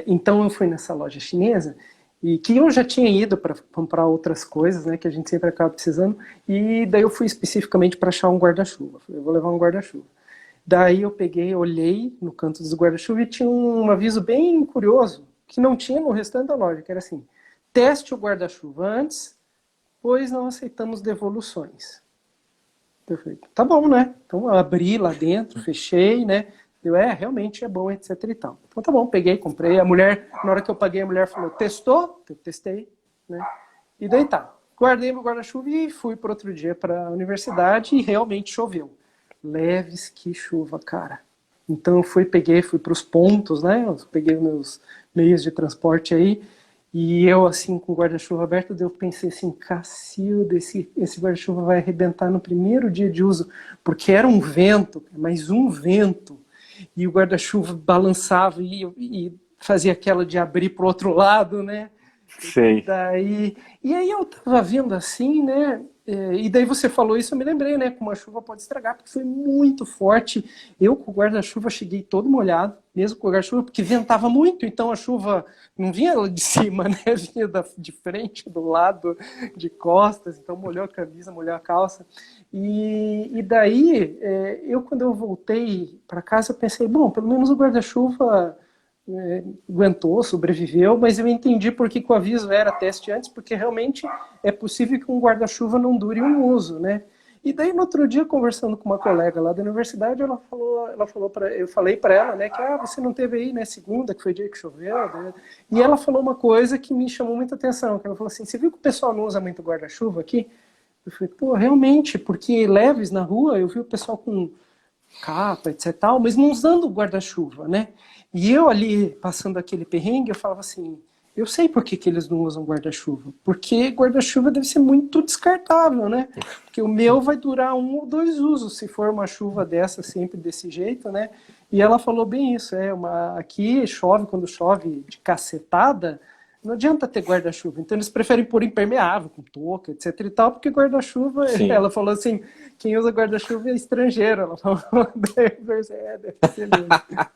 Então eu fui nessa loja chinesa e que eu já tinha ido para comprar outras coisas, né, que a gente sempre acaba precisando, e daí eu fui especificamente para achar um guarda-chuva. Falei, eu vou levar um guarda-chuva. Daí eu peguei, olhei no canto dos guarda-chuva e tinha um aviso bem curioso, que não tinha no restante da loja, que era assim: teste o guarda-chuva antes, pois não aceitamos devoluções. Eu falei, tá bom, né? Então eu abri lá dentro, fechei, né? Eu, realmente é bom, etc e tal. Então tá bom, peguei, comprei. A mulher, na hora que eu paguei, a mulher falou, testou? Eu testei, né? E daí tá. Guardei meu guarda-chuva e fui para outro dia para a universidade e realmente choveu. Leves que chuva, cara. Então eu fui para os pontos, né? Eu peguei meus meios de transporte aí e eu, assim, com o guarda-chuva aberto, eu pensei assim, Cacilda, esse guarda-chuva vai arrebentar no primeiro dia de uso, porque era um vento, mas um vento, e o guarda-chuva balançava e fazia aquela de abrir para o outro lado, né?
Sei.
E aí eu tava vendo assim, né? E daí você falou isso, eu me lembrei, né? Como a chuva pode estragar, porque foi muito forte. Eu com o guarda-chuva cheguei todo molhado, mesmo com o guarda-chuva, porque ventava muito, então a chuva não vinha lá de cima, né? Vinha de frente, do lado, de costas, então molhou a camisa, molhou a calça. E daí, quando eu voltei para casa, eu pensei, bom, pelo menos o guarda-chuva aguentou, sobreviveu, mas eu entendi por que o aviso era teste antes, porque realmente é possível que um guarda-chuva não dure um uso, né? E daí no outro dia, conversando com uma colega lá da universidade, ela falou eu falei para ela, né, que você não teve aí, né, segunda, que foi o dia que choveu, né? E ela falou uma coisa que me chamou muita atenção, que ela falou assim, você viu que o pessoal não usa muito guarda-chuva aqui? Eu falei, pô, realmente, porque leves na rua, eu vi o pessoal com capa, etc, tal, mas não usando guarda-chuva, né? E eu ali, passando aquele perrengue, eu falava assim, eu sei por que eles não usam guarda-chuva. Porque guarda-chuva deve ser muito descartável, né? Porque o meu vai durar 1 ou 2 usos, se for uma chuva dessa, sempre desse jeito, né? E ela falou bem isso, aqui chove, quando chove de cacetada, não adianta ter guarda-chuva. Então eles preferem pôr impermeável, com touca, etc e tal, porque guarda-chuva, ela falou assim, quem usa guarda-chuva é estrangeiro. Ela falou, deve ser mesmo.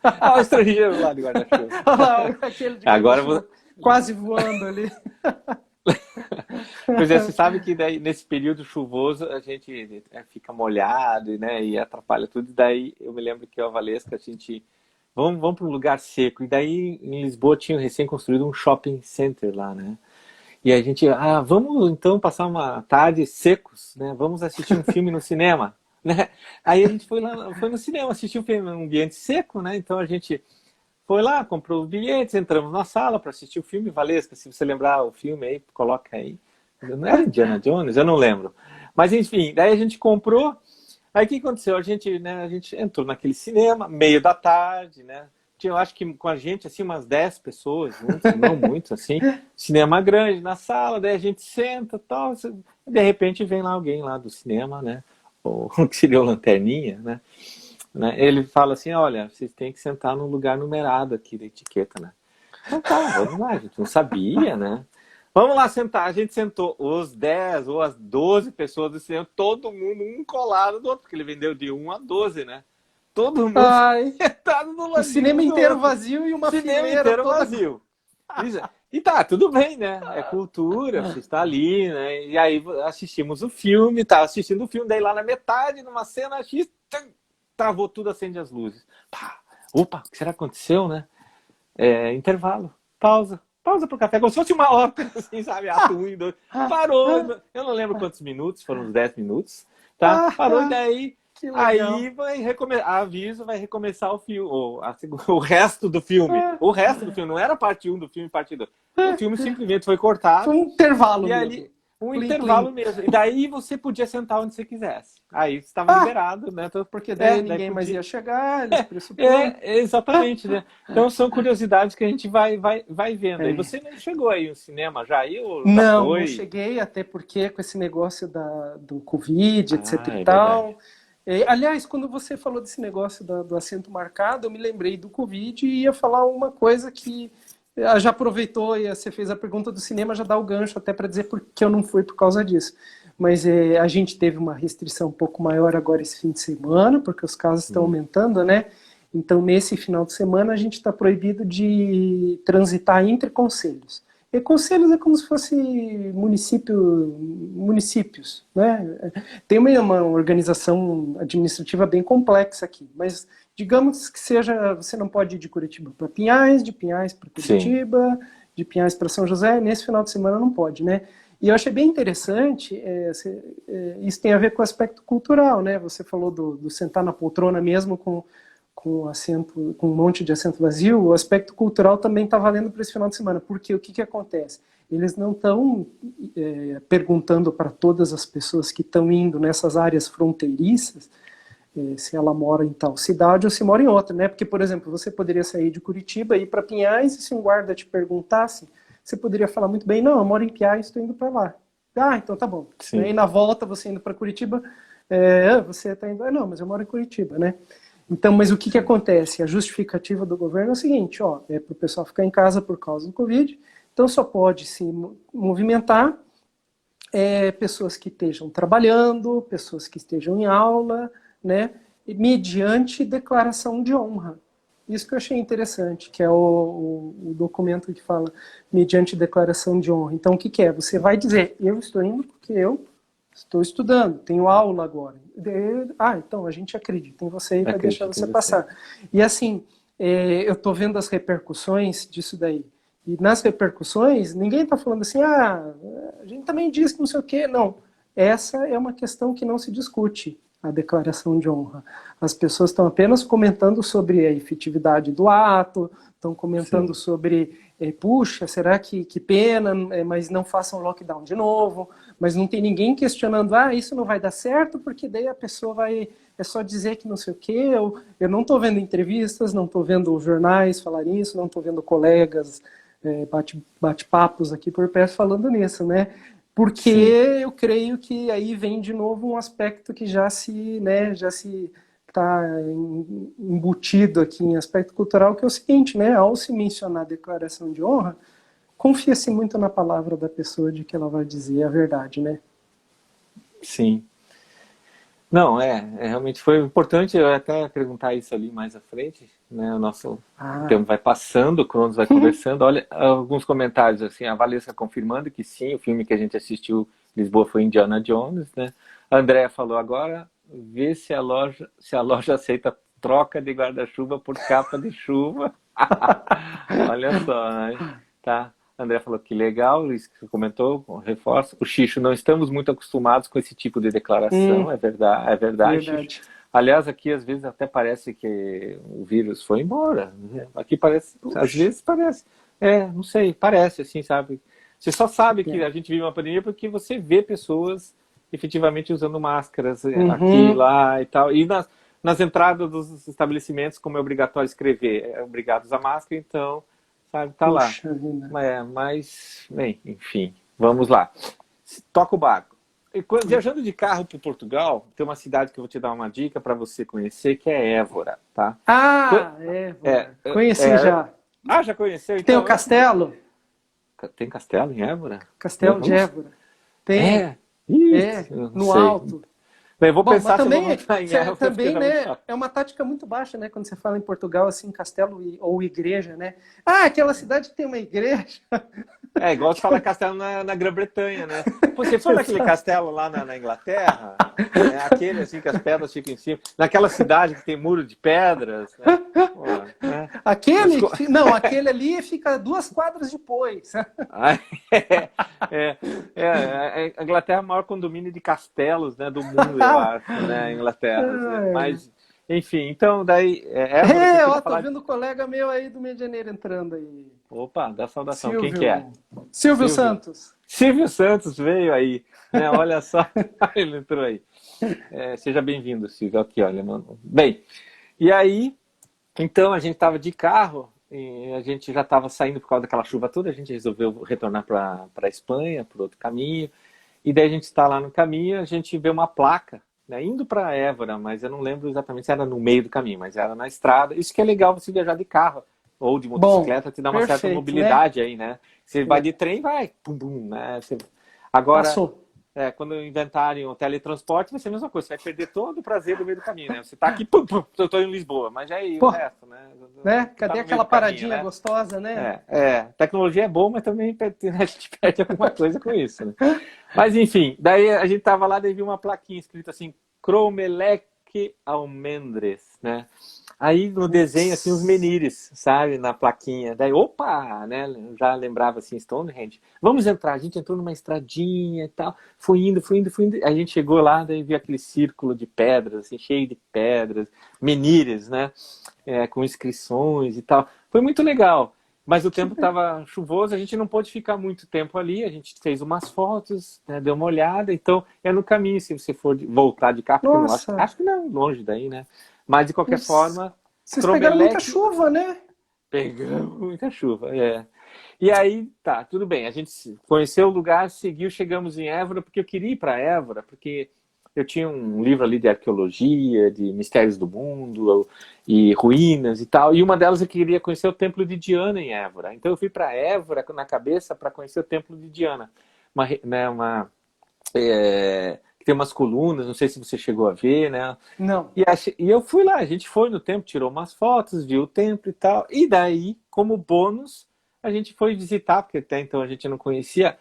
Olha o estrangeiro lá de guarda-chuva.
Olha lá, aquele de
Agora
guarda-chuva quase voando ali.
Pois é, você sabe que daí, nesse período chuvoso a gente fica molhado, né, e atrapalha tudo. E daí eu me lembro que eu e a Valesca, a gente... Vamos para um lugar seco. E daí em Lisboa tinha recém-construído um shopping center lá, né? E a gente, vamos então passar uma tarde secos, né? Vamos assistir um filme no cinema, né? Aí a gente foi no cinema assistir um filme num ambiente seco, né? Então a gente foi lá, comprou os bilhetes, entramos na sala para assistir o filme. Valesca, se você lembrar o filme aí, coloca aí. Não era Indiana Jones? Eu não lembro. Mas enfim, daí a gente comprou. Aí o que aconteceu? A gente entrou naquele cinema, meio da tarde, né? Tinha, eu acho que com a gente, assim, umas 10 pessoas juntas, não muito, assim. Cinema grande na sala, daí a gente senta e tal. De repente vem lá alguém lá do cinema, né? O que seria o Lanterninha, né? Ele fala assim, olha, vocês têm que sentar num lugar numerado aqui da etiqueta, né? Então tá, vamos lá, a gente não sabia, né? Vamos lá sentar. A gente sentou os 10 ou as 12 pessoas do cinema, todo mundo um colado do outro, porque ele vendeu de 1 a 12, né? Todo mundo sentado no ladinho.
O cinema inteiro vazio e uma
cinema
fileira
inteiro
toda...
vazio. E tá, tudo bem, né? É cultura, você está ali, né? E aí assistimos o filme, tá assistindo o filme, daí lá na metade, numa cena X, travou tudo, acende as luzes. Pá, opa, o que será que aconteceu, né? Intervalo, pausa pro café, como se fosse uma ópera, assim, sabe? Ato 1 e 2. Parou, eu não lembro quantos minutos, foram uns 10 minutos, tá? Parou e daí, aí aviso, vai recomeçar o filme, o resto do filme. O resto do filme, não era parte 1 do filme, parte 2. O filme simplesmente foi cortado.
Foi um intervalo
e
mesmo.
Ali, intervalo mesmo. E daí você podia sentar onde você quisesse. Aí você estava liberado, né?
Porque daí ninguém mais ia chegar, eles pressupõem.
Exatamente, né? Então são curiosidades que a gente vai vendo. E você não chegou aí no cinema já?
Não cheguei, até porque com esse negócio do Covid, etc e tal. Aliás, quando você falou desse negócio do assento marcado, eu me lembrei do Covid e ia falar uma coisa que Já aproveitou e você fez a pergunta do cinema, já dá o gancho até para dizer que eu não fui por causa disso. Mas a gente teve uma restrição um pouco maior agora esse fim de semana, porque os casos estão aumentando, né? Então, nesse final de semana, a gente está proibido de transitar entre conselhos. E conselhos é como se fosse municípios, né? Tem uma organização administrativa bem complexa aqui, mas digamos que seja, você não pode ir de Curitiba para Pinhais, de Pinhais para Curitiba, sim, de Pinhais para São José, nesse final de semana não pode, né? E eu achei bem interessante, isso tem a ver com o aspecto cultural, né? Você falou do sentar na poltrona mesmo com assento, com um monte de assento vazio. O aspecto cultural também está valendo para esse final de semana, porque o que acontece? Eles não estão perguntando para todas as pessoas que estão indo nessas áreas fronteiriças se ela mora em tal cidade ou se mora em outra, né? Porque, por exemplo, você poderia sair de Curitiba e ir para Pinhais e se um guarda te perguntasse, você poderia falar muito bem, não, eu moro em Pinhais, estou indo para lá. Ah, então tá bom. Sim. E na volta, você indo para Curitiba, você está indo, não, mas eu moro em Curitiba, né? Então, mas o que acontece? A justificativa do governo é o seguinte, é para o pessoal ficar em casa por causa do Covid, então só pode se movimentar pessoas que estejam trabalhando, pessoas que estejam em aula, né, mediante declaração de honra. Isso que eu achei interessante, que é o documento que fala mediante declaração de honra. Então, o que é? Você vai dizer, eu estou indo porque eu estou estudando, tenho aula agora. Então a gente acredita em você e vai deixar você passar. E assim, eu estou vendo as repercussões disso daí. E nas repercussões, ninguém está falando assim, a gente também diz que não sei o quê. Não, essa é uma questão que não se discute, a declaração de honra. As pessoas estão apenas comentando sobre a efetividade do ato, estão comentando Sim. sobre, puxa, será que pena, mas não façam lockdown de novo, mas não tem ninguém questionando, isso não vai dar certo, porque daí a pessoa vai, é só dizer que não sei o quê, eu não estou vendo entrevistas, não estou vendo jornais falarem isso, não estou vendo colegas bate-papos aqui por perto falando nisso, né? Porque Sim. eu creio que aí vem de novo um aspecto que já se está embutido aqui em aspecto cultural, que é o seguinte, né? Ao se mencionar a declaração de honra, confia-se muito na palavra da pessoa de que ela vai dizer a verdade, né?
Sim. Não, realmente foi importante eu até perguntar isso ali mais à frente, né? O nosso tempo vai passando, o Cronos vai conversando. Olha, alguns comentários assim, a Valesca confirmando que sim, o filme que a gente assistiu em Lisboa foi Indiana Jones, né? A Andrea falou agora, vê se a loja aceita troca de guarda-chuva por capa de chuva. Olha só, né? Tá. A André falou que legal, isso que você comentou, reforço. O Xixo, não estamos muito acostumados com esse tipo de declaração, é verdade. Xixo. Aliás, aqui às vezes até parece que o vírus foi embora. Aqui parece, às vezes parece. Não sei, parece assim, sabe? Você só sabe que a gente vive uma pandemia porque você vê pessoas efetivamente usando máscaras aqui, lá e tal. E nas entradas dos estabelecimentos, como é obrigatório escrever, obrigados a máscara, então... sabe, tá lá. Mas, bem, enfim, vamos lá. Toca o barco. Viajando de carro para Portugal, tem uma cidade que eu vou te dar uma dica para você conhecer, que é Évora, tá?
Évora. Conheci já.
Já conheceu? Então,
tem o castelo?
Tem castelo em Évora?
Castelo de Évora. Tem. No alto.
Bem, vou pensar também, se eu vou botar em Évora.
Também, né, é uma tática muito baixa, né, quando você fala em Portugal, assim, castelo ou igreja, né? Aquela cidade que tem uma igreja.
Igual você fala castelo na Grã-Bretanha, né? Pô, você foi naquele castelo lá na Inglaterra? Aquele, assim, que as pedras ficam em cima. Naquela cidade que tem muro de pedras, né? Pô, né?
Aquele ali fica 2 quadras depois.
A Inglaterra é o maior condomínio de castelos, né, do mundo, eu acho, né, a Inglaterra. Mas, enfim, então daí...
tô vendo um colega meu aí do Rio de Janeiro entrando aí.
Opa, dá saudação. Quem que é?
Silvio Santos.
Silvio Santos veio aí, né? Olha só, ele entrou aí. Seja bem-vindo, Silvio. Aqui, olha, mano. Bem, e aí, então a gente estava de carro, e a gente já estava saindo por causa daquela chuva toda, a gente resolveu retornar para a Espanha, por outro caminho, e daí a gente está lá no caminho, a gente vê uma placa, né, indo para Évora, mas eu não lembro exatamente se era no meio do caminho, mas era na estrada. Isso que é legal você viajar de carro. ou de
Bom,
motocicleta, te dá uma certa
perfeito, né?
mobilidade aí, né? Você vai de trem, vai, pum, pum, né? Agora,
Passou.
quando inventarem o teletransporte, vai ser a mesma coisa. Você vai perder todo o prazer do meio do caminho, né? Você tá aqui, pum, pum, eu tô em Lisboa, mas aí o
Pô,
resto, né?
né?
Tá
Cadê
no meio
aquela
do caminho,
paradinha
né?
gostosa, né?
Tecnologia é boa, mas também a gente perde alguma coisa com isso, né? Mas enfim, daí a gente tava lá, daí viu uma plaquinha escrita assim, Cromelec Almendres, né? Aí no desenho, assim, os
Putz.
menires, sabe, na plaquinha. Daí, opa, né? Já lembrava assim, Stonehenge. Vamos entrar. A gente entrou numa estradinha e tal. Foi indo, foi indo, foi indo. A gente chegou lá, daí viu aquele círculo de pedras, assim, cheio de pedras, menires, né? Com inscrições e tal. Foi muito legal. Mas o tempo estava chuvoso, a gente não pôde ficar muito tempo ali. A gente fez umas fotos, né, deu uma olhada. Então, é no caminho, se você for voltar de carro, porque eu não
Nossa,
acho que não é longe daí, né? Mas, de qualquer
putz.
forma,
Vocês pegaram muita
Cromelec
chuva, né?
pegamos muita chuva, E aí, tá, tudo bem. A gente conheceu o lugar, seguiu, chegamos em Évora, porque eu queria ir para Évora, porque eu tinha um livro ali de arqueologia, de mistérios do mundo e ruínas e tal. E uma delas eu queria conhecer o Templo de Diana em Évora. Então eu fui para Évora na cabeça para conhecer o Templo de Diana, que tem umas colunas. Não sei se você chegou a ver, né?
Não.
E eu fui lá, a gente foi no templo, tirou umas fotos, viu o templo e tal. E daí, como bônus, a gente foi visitar, porque até então a gente não conhecia,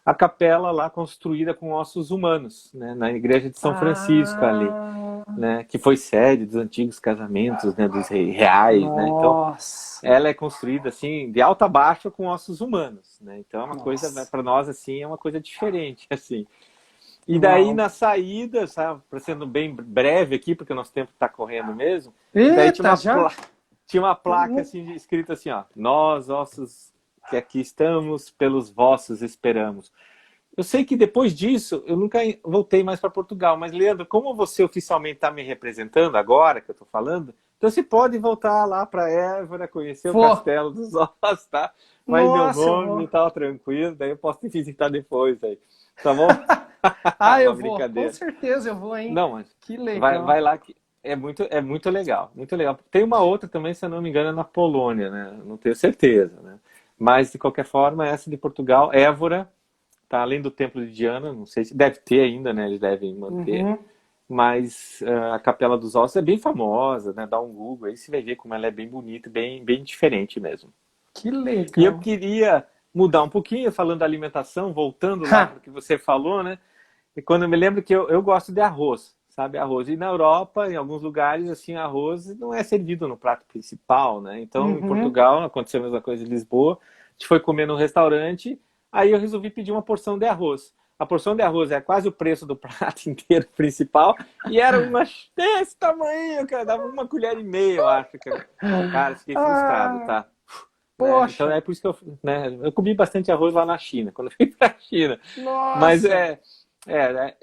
a capela lá construída com ossos humanos, né, na igreja de São Francisco ali,
Ah,
né, que foi sede dos antigos casamentos, né, dos reais, né. Então,
nossa.
ela é construída assim, de alto a baixo com ossos humanos, né. Então, é uma coisa,
Nossa.
para nós, assim, é uma coisa diferente, assim. E daí
Uau.
na saída, sabe, para sendo bem breve aqui, porque o nosso tempo está correndo mesmo, daí
Eita, já?
tinha uma placa assim, escrita assim, ó, nós, ossos que aqui estamos, pelos vossos esperamos. Eu sei que depois disso, eu nunca voltei mais para Portugal, mas Leandro, como você oficialmente está me representando agora, que eu estou falando, então você pode voltar lá para Évora, conhecer o
Vou.
Castelo dos Ossos, tá? Mas meu
Nossa, eu
nome
vou.
e tal, tranquilo, daí eu posso te visitar depois aí, tá bom?
Ah, eu
Uma
vou. Com
brincadeira.
certeza eu vou, hein?
Não, mas
Que
vai
legal.
lá que é muito legal, muito legal. Tem uma outra também, se eu não me engano, é na Polônia, né? Não tenho certeza, né? Mas de qualquer forma, essa de Portugal, Évora, tá além do Templo de Diana, não sei se deve ter ainda, né? Eles devem manter.
Uhum.
Mas a Capela dos Ossos é bem famosa, né? Dá um Google aí, você vai ver como ela é bem bonita, bem diferente mesmo.
Que
E eu
legal.
queria mudar um pouquinho, falando da alimentação, voltando lá
Ha.
para o que você falou, né? E quando eu me lembro que eu gosto de arroz, sabe? Arroz. E na Europa, em alguns lugares, assim, arroz não é servido no prato principal, né? Então, em
Uhum.
Portugal, aconteceu a mesma coisa em Lisboa. A gente foi comer num restaurante, aí eu resolvi pedir uma porção de arroz. A porção de arroz é quase o preço do prato inteiro principal, e era uma desse tamanho, cara, dava uma colher e meia, eu acho. Cara, fiquei frustrado,
Ah,
tá? Né? Então
poxa.
é por isso que eu comi bastante arroz lá na China, quando eu fui pra China. Mas
Nossa.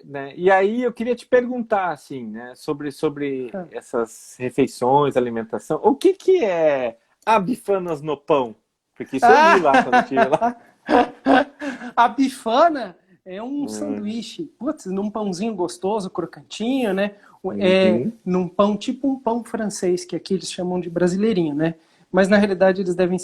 né? E aí eu queria te perguntar, assim, né, sobre
Ha.
essas refeições, alimentação. O que é a bifanas no pão? Porque isso eu li lá quando eu estive lá.
Ah! A bifana é um
Hum,
sanduíche, putz, num pãozinho gostoso, crocantinho, né? É
uhum.
num pão tipo um pão francês, que aqui eles chamam de brasileirinho, né? Mas na realidade eles devem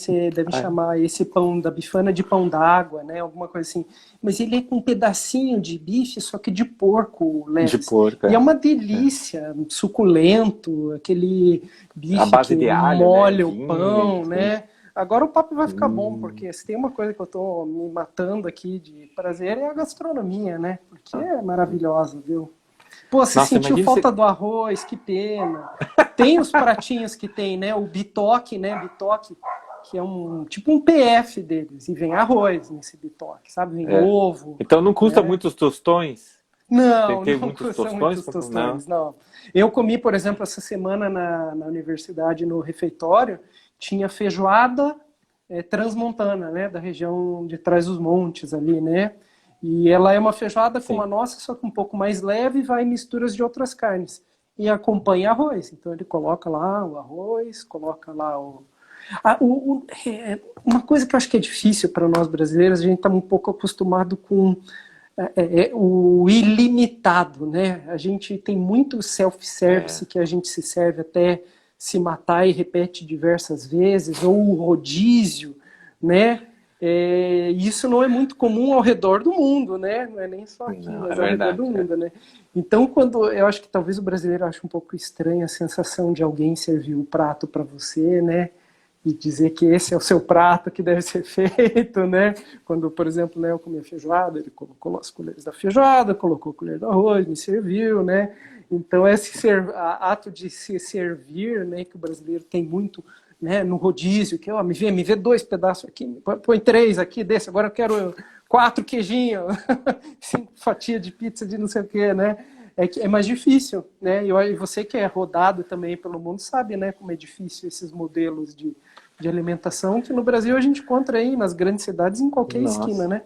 Ah,
chamar esse pão da bifana de pão d'água, né? Alguma coisa assim. Mas ele é com um pedacinho de bife, só que de porco,
de
Leves.
porco,
E é
é.
uma
É.
delícia, suculento, aquele
A
bife
base
que
de alho, né?
molha o
Vinho,
pão,
sim.
né? Agora o papo vai ficar bom,
Hum.
porque se tem uma coisa que eu tô me matando aqui de prazer é a gastronomia, né? Porque
Ah.
é maravilhosa, viu? Pô, você
Nossa,
sentiu
imagina
falta
se...
do arroz, que pena. Tem os pratinhos que tem, né? O bitoque, né? Bitoque, que é um tipo um PF deles. E vem arroz nesse bitoque, sabe? Vem
É.
ovo,
Então não custa
né?
muitos tostões? Tem que
Não,
ter
não
muitos
custam
tostões?
muitos
Não.
tostões, não. Eu comi, por exemplo, essa semana na universidade, no refeitório, tinha feijoada transmontana, né, da região de Trás-os-Montes ali, né? E ela é uma feijoada como a
Sim.
nossa, só que um pouco mais leve e vai em misturas de outras carnes. E acompanha arroz. Então ele coloca lá o arroz, coloca lá o. Uma coisa que eu acho que é difícil para nós brasileiros, a gente está um pouco acostumado com o ilimitado, né? A gente tem muito
É.
self-service que a gente se serve até se matar e repete diversas vezes, ou o rodízio, né? Isso não é muito comum ao redor do mundo, né? Não é nem só aqui,
Não, é
mas ao redor do
verdade.
mundo, né? Então, quando eu acho que talvez o brasileiro ache um pouco estranha a sensação de alguém servir o prato para você, né? E dizer que esse é o seu prato que deve ser feito, né? Quando, por exemplo, né, eu comi a feijoada, ele colocou as colheres da feijoada, colocou a colher do arroz, me serviu, né? Então, esse ato de se servir, né, que o brasileiro tem muito, né, no rodízio, que ó, me vê 2 pedaços aqui, põe 3 aqui desse, agora eu quero 4 queijinhos, 5 fatias de pizza de não sei o que, né? É mais difícil, né? E você que é rodado também pelo mundo sabe, né, como é difícil esses modelos de alimentação que no Brasil a gente encontra aí nas grandes cidades em qualquer esquina,
Nossa.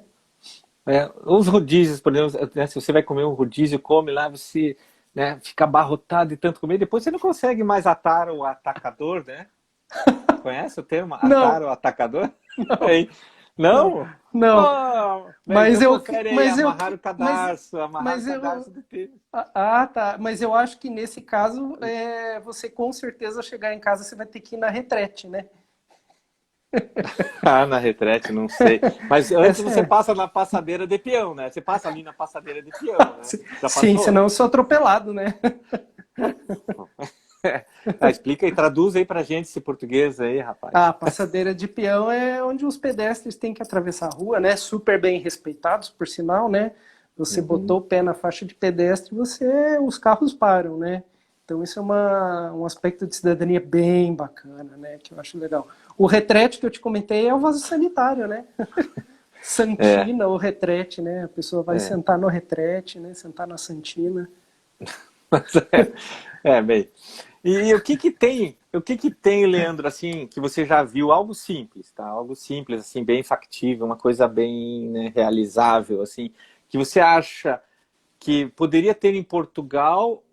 né?
Os rodízios, por exemplo, né, se você vai comer um rodízio, come lá, você, né, fica abarrotado de tanto comer, depois você não consegue mais atar o atacador, né? Conhece o termo atar
Não,
o atacador?
não,
Aí, não?
não.
Oh,
Mas
então
eu,
confere aí,
mas eu,
amarrar o
mas eu,
cadarço do tênis.
tá. Mas eu acho que nesse caso, você com certeza ao chegar em casa você vai ter que ir na retrete, né?
Ah, na retrete, não sei. Mas antes
Essa,
você passa na passadeira de peão, né? Você passa ali na passadeira de peão, né? Já
sim,
passou?
senão eu sou atropelado, né?
Explica e traduz aí pra gente esse português aí, rapaz.
A passadeira de peão é onde os pedestres têm que atravessar a rua, né? Super bem respeitados, por sinal, né? Você
Uhum.
botou o pé na faixa de pedestre, os carros param, né? Então isso é um aspecto de cidadania bem bacana, né? Que eu acho legal. O retrete que eu te comentei é o vaso sanitário, né?
É,
Santina ou retrete, né? A pessoa vai
é.
sentar no retrete, né? Sentar na santina.
Mas bem. E o que que tem, Leandro, assim, que você já viu, algo simples, tá? Algo simples, assim, bem factível, uma coisa bem, né, realizável, assim, que você acha que poderia ter em Portugal,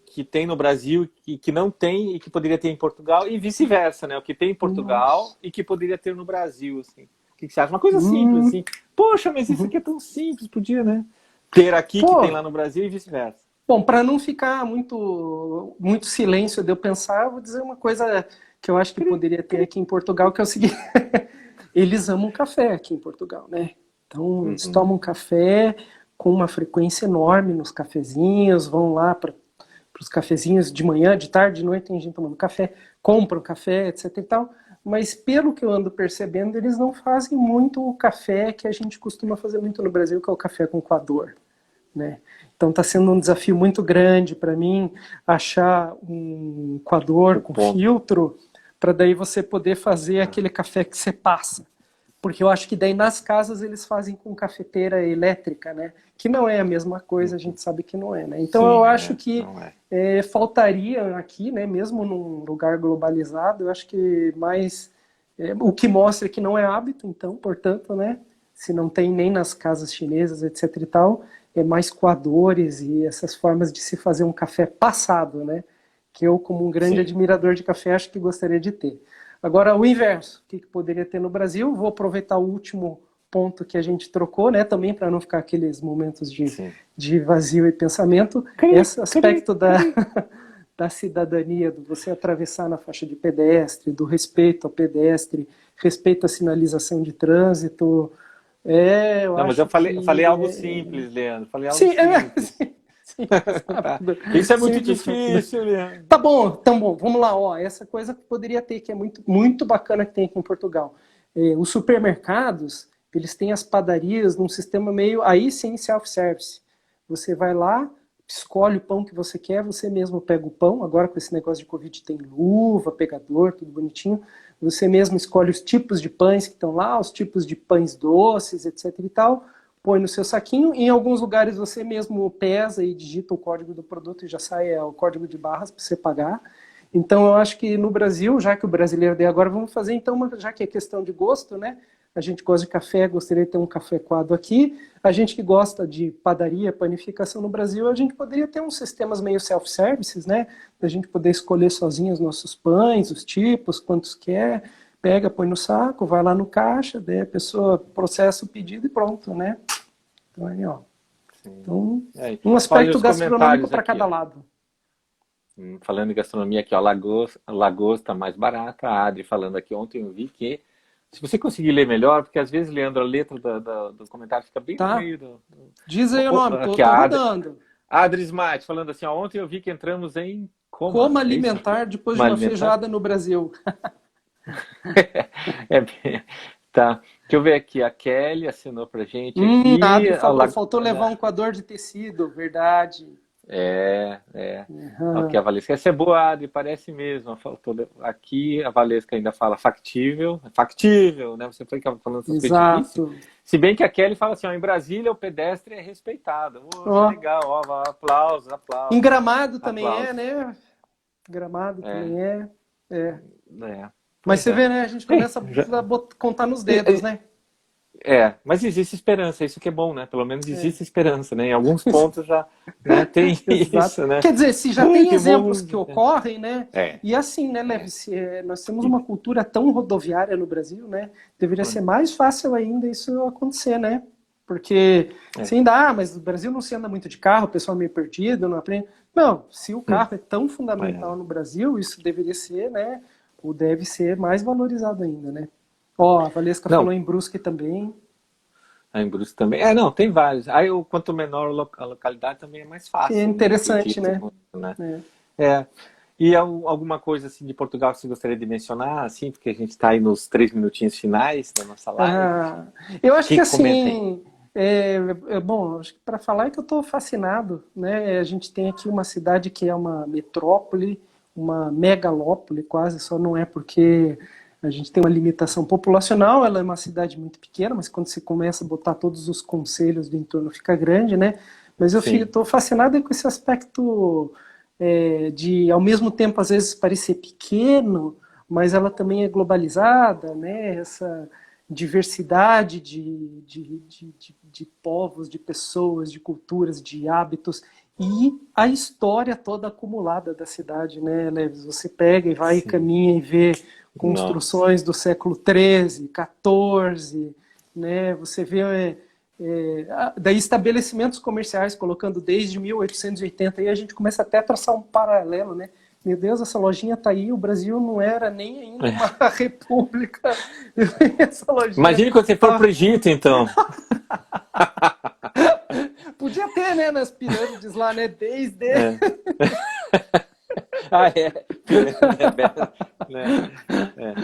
que tem no Brasil e que não tem e que poderia ter em Portugal e vice-versa, né? O que tem em Portugal
Nossa.
e que poderia ter no Brasil, assim. O que você acha? Uma coisa simples,
Hum,
assim. Poxa, mas isso aqui é tão simples, podia, né? Ter aqui que tem
pô,
lá no Brasil e vice-versa.
bom, para não ficar muito silêncio de eu pensar, eu vou dizer uma coisa que eu acho que
Cri,
poderia ter
cri.
aqui em Portugal, que é o seguinte: eles amam café aqui em Portugal, né? Então, eles
Uhum.
tomam café com uma frequência enorme nos cafezinhos, vão lá para os cafezinhos de manhã, de tarde, de noite, tem gente tomando café, compram café, etc e tal. Mas pelo que eu ando percebendo, eles não fazem muito o café que a gente costuma fazer muito no Brasil, que é o café com coador, né? Então está sendo um desafio muito grande para mim achar um coador
O
com
ponto.
filtro para daí você poder fazer aquele café que você passa. Porque eu acho que daí nas casas eles fazem com cafeteira elétrica, né? Que não é a mesma coisa, a gente sabe que não é, né? Então eu
Sim,
acho que
não é.
faltaria aqui, né? Mesmo num lugar globalizado, eu acho que mais o que mostra que não é hábito, então, portanto, né? Se não tem nem nas casas chinesas, etc e tal, é mais coadores e essas formas de se fazer um café passado, né? Que eu, como um grande
Sim.
admirador de café, acho que gostaria de ter. Agora, o inverso, o que poderia ter no Brasil? Vou aproveitar o último ponto que a gente trocou, né? Também para não ficar aqueles momentos
Sim.
de vazio e pensamento,
Cri,
esse
cri,
aspecto
cri.
da cidadania, do você atravessar na faixa de pedestre, do respeito ao pedestre, respeito à sinalização de trânsito, eu
Não, mas
acho
eu falei
que
algo simples, Leandro. Falei algo
sim,
simples.
simples, rápido,
Isso é muito
simples, rápido.
difícil, Leandro.
Tá bom, então bom, vamos lá, ó, essa coisa que poderia ter, que é muito, muito bacana que tem aqui em Portugal. Os supermercados, eles têm as padarias num sistema meio, aí sim, self-service. Você vai lá, escolhe o pão que você quer, você mesmo pega o pão, agora com esse negócio de Covid tem luva, pegador, tudo bonitinho, você mesmo escolhe os tipos de pães que estão lá, os tipos de pães doces, etc e tal, põe no seu saquinho. Em alguns lugares você mesmo pesa e digita o código do produto e já sai o código de barras para você pagar. Então eu acho que no Brasil, já que o brasileiro daí agora, vamos fazer então, já que é questão de gosto, né? A gente gosta de café, gostaria de ter um café coado aqui. A gente que gosta de padaria, panificação no Brasil, a gente poderia ter uns sistemas meio self-services, né? Da gente poder escolher sozinho os nossos pães, os tipos, quantos quer, pega, põe no saco, vai lá no caixa, daí a pessoa processa o pedido e pronto, né? Então aí, ó.
Sim.
Então,
E aí?
um
Olha
aspecto
os
gastronômico
comentários
para
aqui,
cada
ó.
lado.
Falando em gastronomia aqui, ó, Lagoas tá mais barata. A Adri falando aqui ontem, eu vi que se você conseguir ler melhor, porque às vezes, Leandro, a letra do comentário fica bem no
Tá?
meio do...
Diz aí o nome,
Aqui,
tô
a
rodando.
Adri Smart falando assim, ó, ontem eu vi que entramos em
Como
coma, é isso?
alimentar depois de
Como
uma
alimentar?
feijoada no Brasil.
Tá. Deixa eu ver aqui, a Kelly assinou pra gente
A
aqui.
Adri falou, faltou levar um coador de tecido, verdade.
É. Aqui
Uhum.
a Valesca. Essa é boa, Adri, parece mesmo. Aqui a Valesca ainda fala factível. Factível, né? Você foi falando essas coisas difíceis.
Exato.
Se bem que a Kelly fala assim, ó, em Brasília o pedestre é respeitado. Oh, que
Ó,
legal, ó, aplausos,
em
aplausos,
Gramado também é,
aplausos.
né? Gramado
É,
também é. É.
é.
Mas
Pois
você
é.
vê, né? A gente
Bem,
começa a contar nos dedos,
é,
né?
mas existe esperança, isso que é bom, né? Pelo menos
É.
existe esperança, né? Em alguns pontos já, né, tem
Exato.
isso, né?
Quer dizer, se já tem
Que
exemplos
bom.
que ocorrem, né?
É,
E assim, né,
é.
Leves, nós temos
E-
uma cultura tão rodoviária no Brasil, né? Deveria ser
hum,
mais fácil ainda isso acontecer, né? Porque
é,
se ainda, mas o Brasil não se anda muito de carro, o pessoal é meio perdido, não aprende. Não, se o
hum,
carro é tão fundamental
é.
no Brasil, isso deveria ser, né? Ou deve ser mais valorizado ainda, né? Ó, a Valesca falou
Não,
em Brusque também.
a Embrus também. Não, tem vários. Aí, quanto menor a localidade, também é mais
É
fácil, né?
interessante,
Acredito,
né?
né?
É.
É. E alguma coisa assim de Portugal que você gostaria de mencionar, assim, porque a gente está aí nos 3 minutinhos finais da nossa live.
Ah, eu acho que
Comenta aí.
assim, bom, acho que para falar é que eu estou fascinado, né? A gente tem aqui uma cidade que é uma metrópole, uma megalópole quase, só não é porque a gente tem uma limitação populacional, ela é uma cidade muito pequena, mas quando você começa a botar todos os concelhos do entorno fica grande, né? Mas eu
Sim,
estou fascinado com esse aspecto de, ao mesmo tempo, às vezes parecer pequeno, mas ela também é globalizada, né? Essa diversidade de povos, de pessoas, de culturas, de hábitos e a história toda acumulada da cidade, né, Leves? Você pega e vai e
sim.
caminha e vê
Nossa.
construções do século XIII, XIV, né? Você vê daí estabelecimentos comerciais colocando desde 1880 e a gente começa até a traçar um paralelo, né? Meu Deus, essa lojinha tá aí, o Brasil não era nem ainda uma república. Essa lojinha
Imagine quando você for
tava...
para o Egito, então.
Podia ter, né, nas pirâmides lá, né? Desde.
É. Ah, é. Né? É.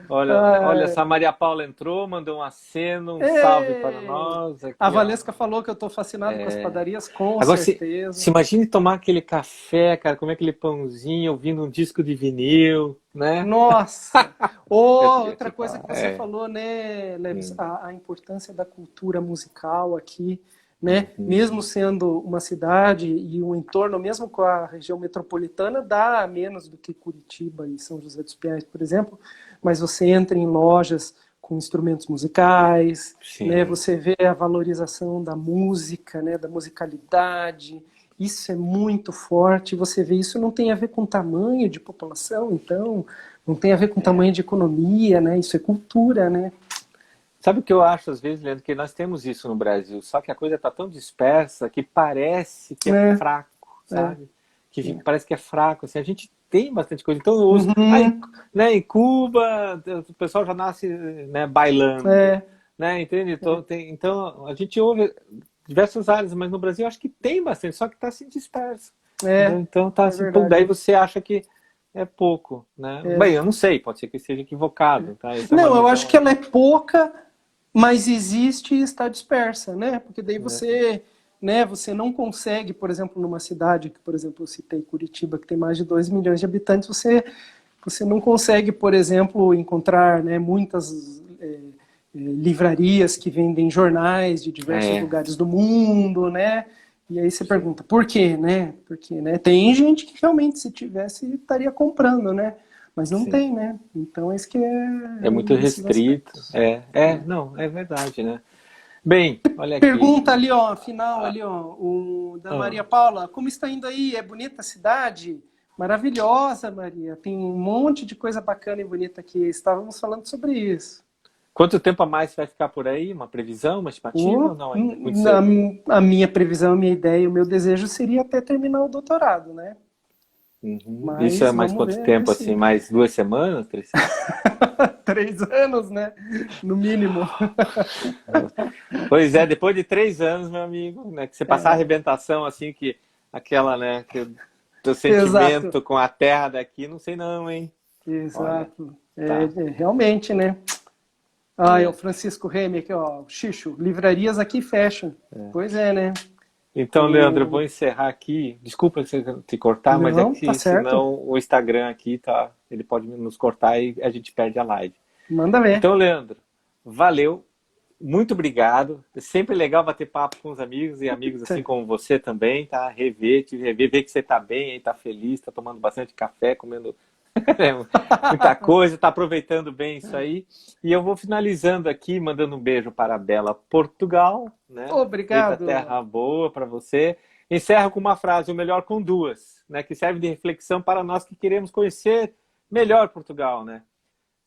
Olha,
Ah,
essa Maria Paula entrou, mandou um aceno, um salve para
ei!
nós
A
aqui, ó.
Valesca falou que eu tô fascinado com as padarias, com
Agora, se
certeza.
imagine tomar aquele café, cara, comer aquele pãozinho, ouvindo um disco de vinil, né?
Nossa! Oh,
Eu
outra
te
coisa
falar,
que você falou, né, Leves, a importância da cultura musical aqui, né?
Uhum.
Mesmo sendo uma cidade e um entorno, mesmo com a região metropolitana, dá menos do que Curitiba e São José dos Pinhais, por exemplo, mas você entra em lojas com instrumentos musicais, né?
Sim.
Você vê a valorização da música, né? Da musicalidade. Isso é muito forte. Você vê isso não tem a ver com tamanho de população, então não tem a ver com tamanho de economia, né? Isso é cultura, né?
Sabe o que eu acho às vezes, Leandro, que nós temos isso no Brasil, só que a coisa está tão dispersa que parece que é
É,
fraco,
é,
sabe? Que
é.
parece que é fraco, assim, a gente tem bastante coisa. Então eu uso,
Uhum,
né, em Cuba, o pessoal já nasce, né, bailando,
é,
né, entende? Então a gente ouve diversas áreas, mas no Brasil eu acho que tem bastante, só que está assim disperso, entendeu?
é,
Então tá
é
assim, daí
verdade.
você acha que é pouco, né?
É.
Bem, eu não sei, pode ser que eu esteja equivocado, tá? Essa é uma
Não, eu acho
visão
que
aí.
ela é pouca, mas existe e está dispersa, né? Porque daí
Né?
você, né, você não consegue, por exemplo, numa cidade que, por exemplo, eu citei Curitiba, que tem mais de 2 milhões de habitantes, você não consegue, por exemplo, encontrar, né, muitas livrarias que vendem jornais de diversos
É,
lugares do mundo, né? E aí você
sim.
pergunta, por quê, né? Porque, né, tem gente que realmente, se tivesse, estaria comprando, né? Mas não
Sim.
tem, né? Então, esse que é
É muito
um desses
restrito.
aspectos.
Não, é verdade, né? Bem, olha aqui.
Pergunta ali, ó, final ali, ó, o da
Ah,
Maria Paula, como está indo aí? É bonita a cidade? Maravilhosa, Maria. Tem um monte de coisa bacana e bonita aqui. Estávamos falando sobre isso.
quanto tempo a mais vai ficar por aí? Uma previsão, uma estimativa ou não ainda? Muito cedo.
A minha previsão, a minha ideia, o meu desejo seria até terminar o doutorado, né?
Uhum. Isso é
Mas
mais
vamos
quanto
ver
tempo, assim?
se
Mais 2 semanas, 3 semanas?
3 anos, né? No mínimo.
Pois é, depois de 3 anos, meu amigo, né? Que você passar a
É,
arrebentação, assim, que aquela, né? Que teu
exato,
sentimento com a terra daqui, não sei não, hein? Olha,
exato.
tá.
Realmente, né? Ah, é o
É.
Francisco Remy aqui, ó. Xixo, livrarias aqui fecham. Pois é, né?
Então, Leandro, eu vou
O...
encerrar aqui. Desculpa te cortar, mas é
Não, tá
que
certo.
senão o Instagram aqui tá, ele pode nos cortar e a gente perde a live.
Manda ver.
Então, Leandro, valeu, muito obrigado. É sempre legal bater papo com os amigos e amigos assim como você também, tá? Te rever, ver que você tá bem, aí tá feliz, tá tomando bastante café, comendo muita coisa, tá aproveitando bem isso aí. E eu vou finalizando aqui, mandando um beijo para a bela Portugal, né? Eita
Obrigado.
terra boa para você. Encerro com uma frase, o melhor com duas, né? Que serve de reflexão para nós que queremos conhecer melhor Portugal, né?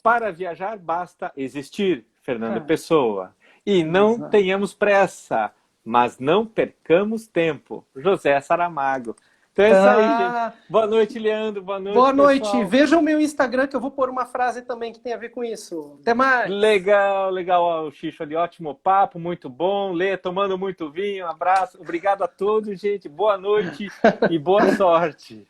Para viajar basta existir, Fernando
Ah,
Pessoa. E não
exato.
tenhamos pressa, mas não percamos tempo. José Saramago. Então é isso aí, gente.
Ah,
Boa noite, Leandro. Boa
boa
noite,
noite.
pessoal.
Vejam o meu Instagram que eu vou pôr uma frase também que tem a ver com isso. Até mais.
Legal, legal, o Xixo ali. Ótimo papo, muito bom. Lê, tomando muito vinho. Um abraço. Obrigado a todos, gente. Boa noite e boa sorte.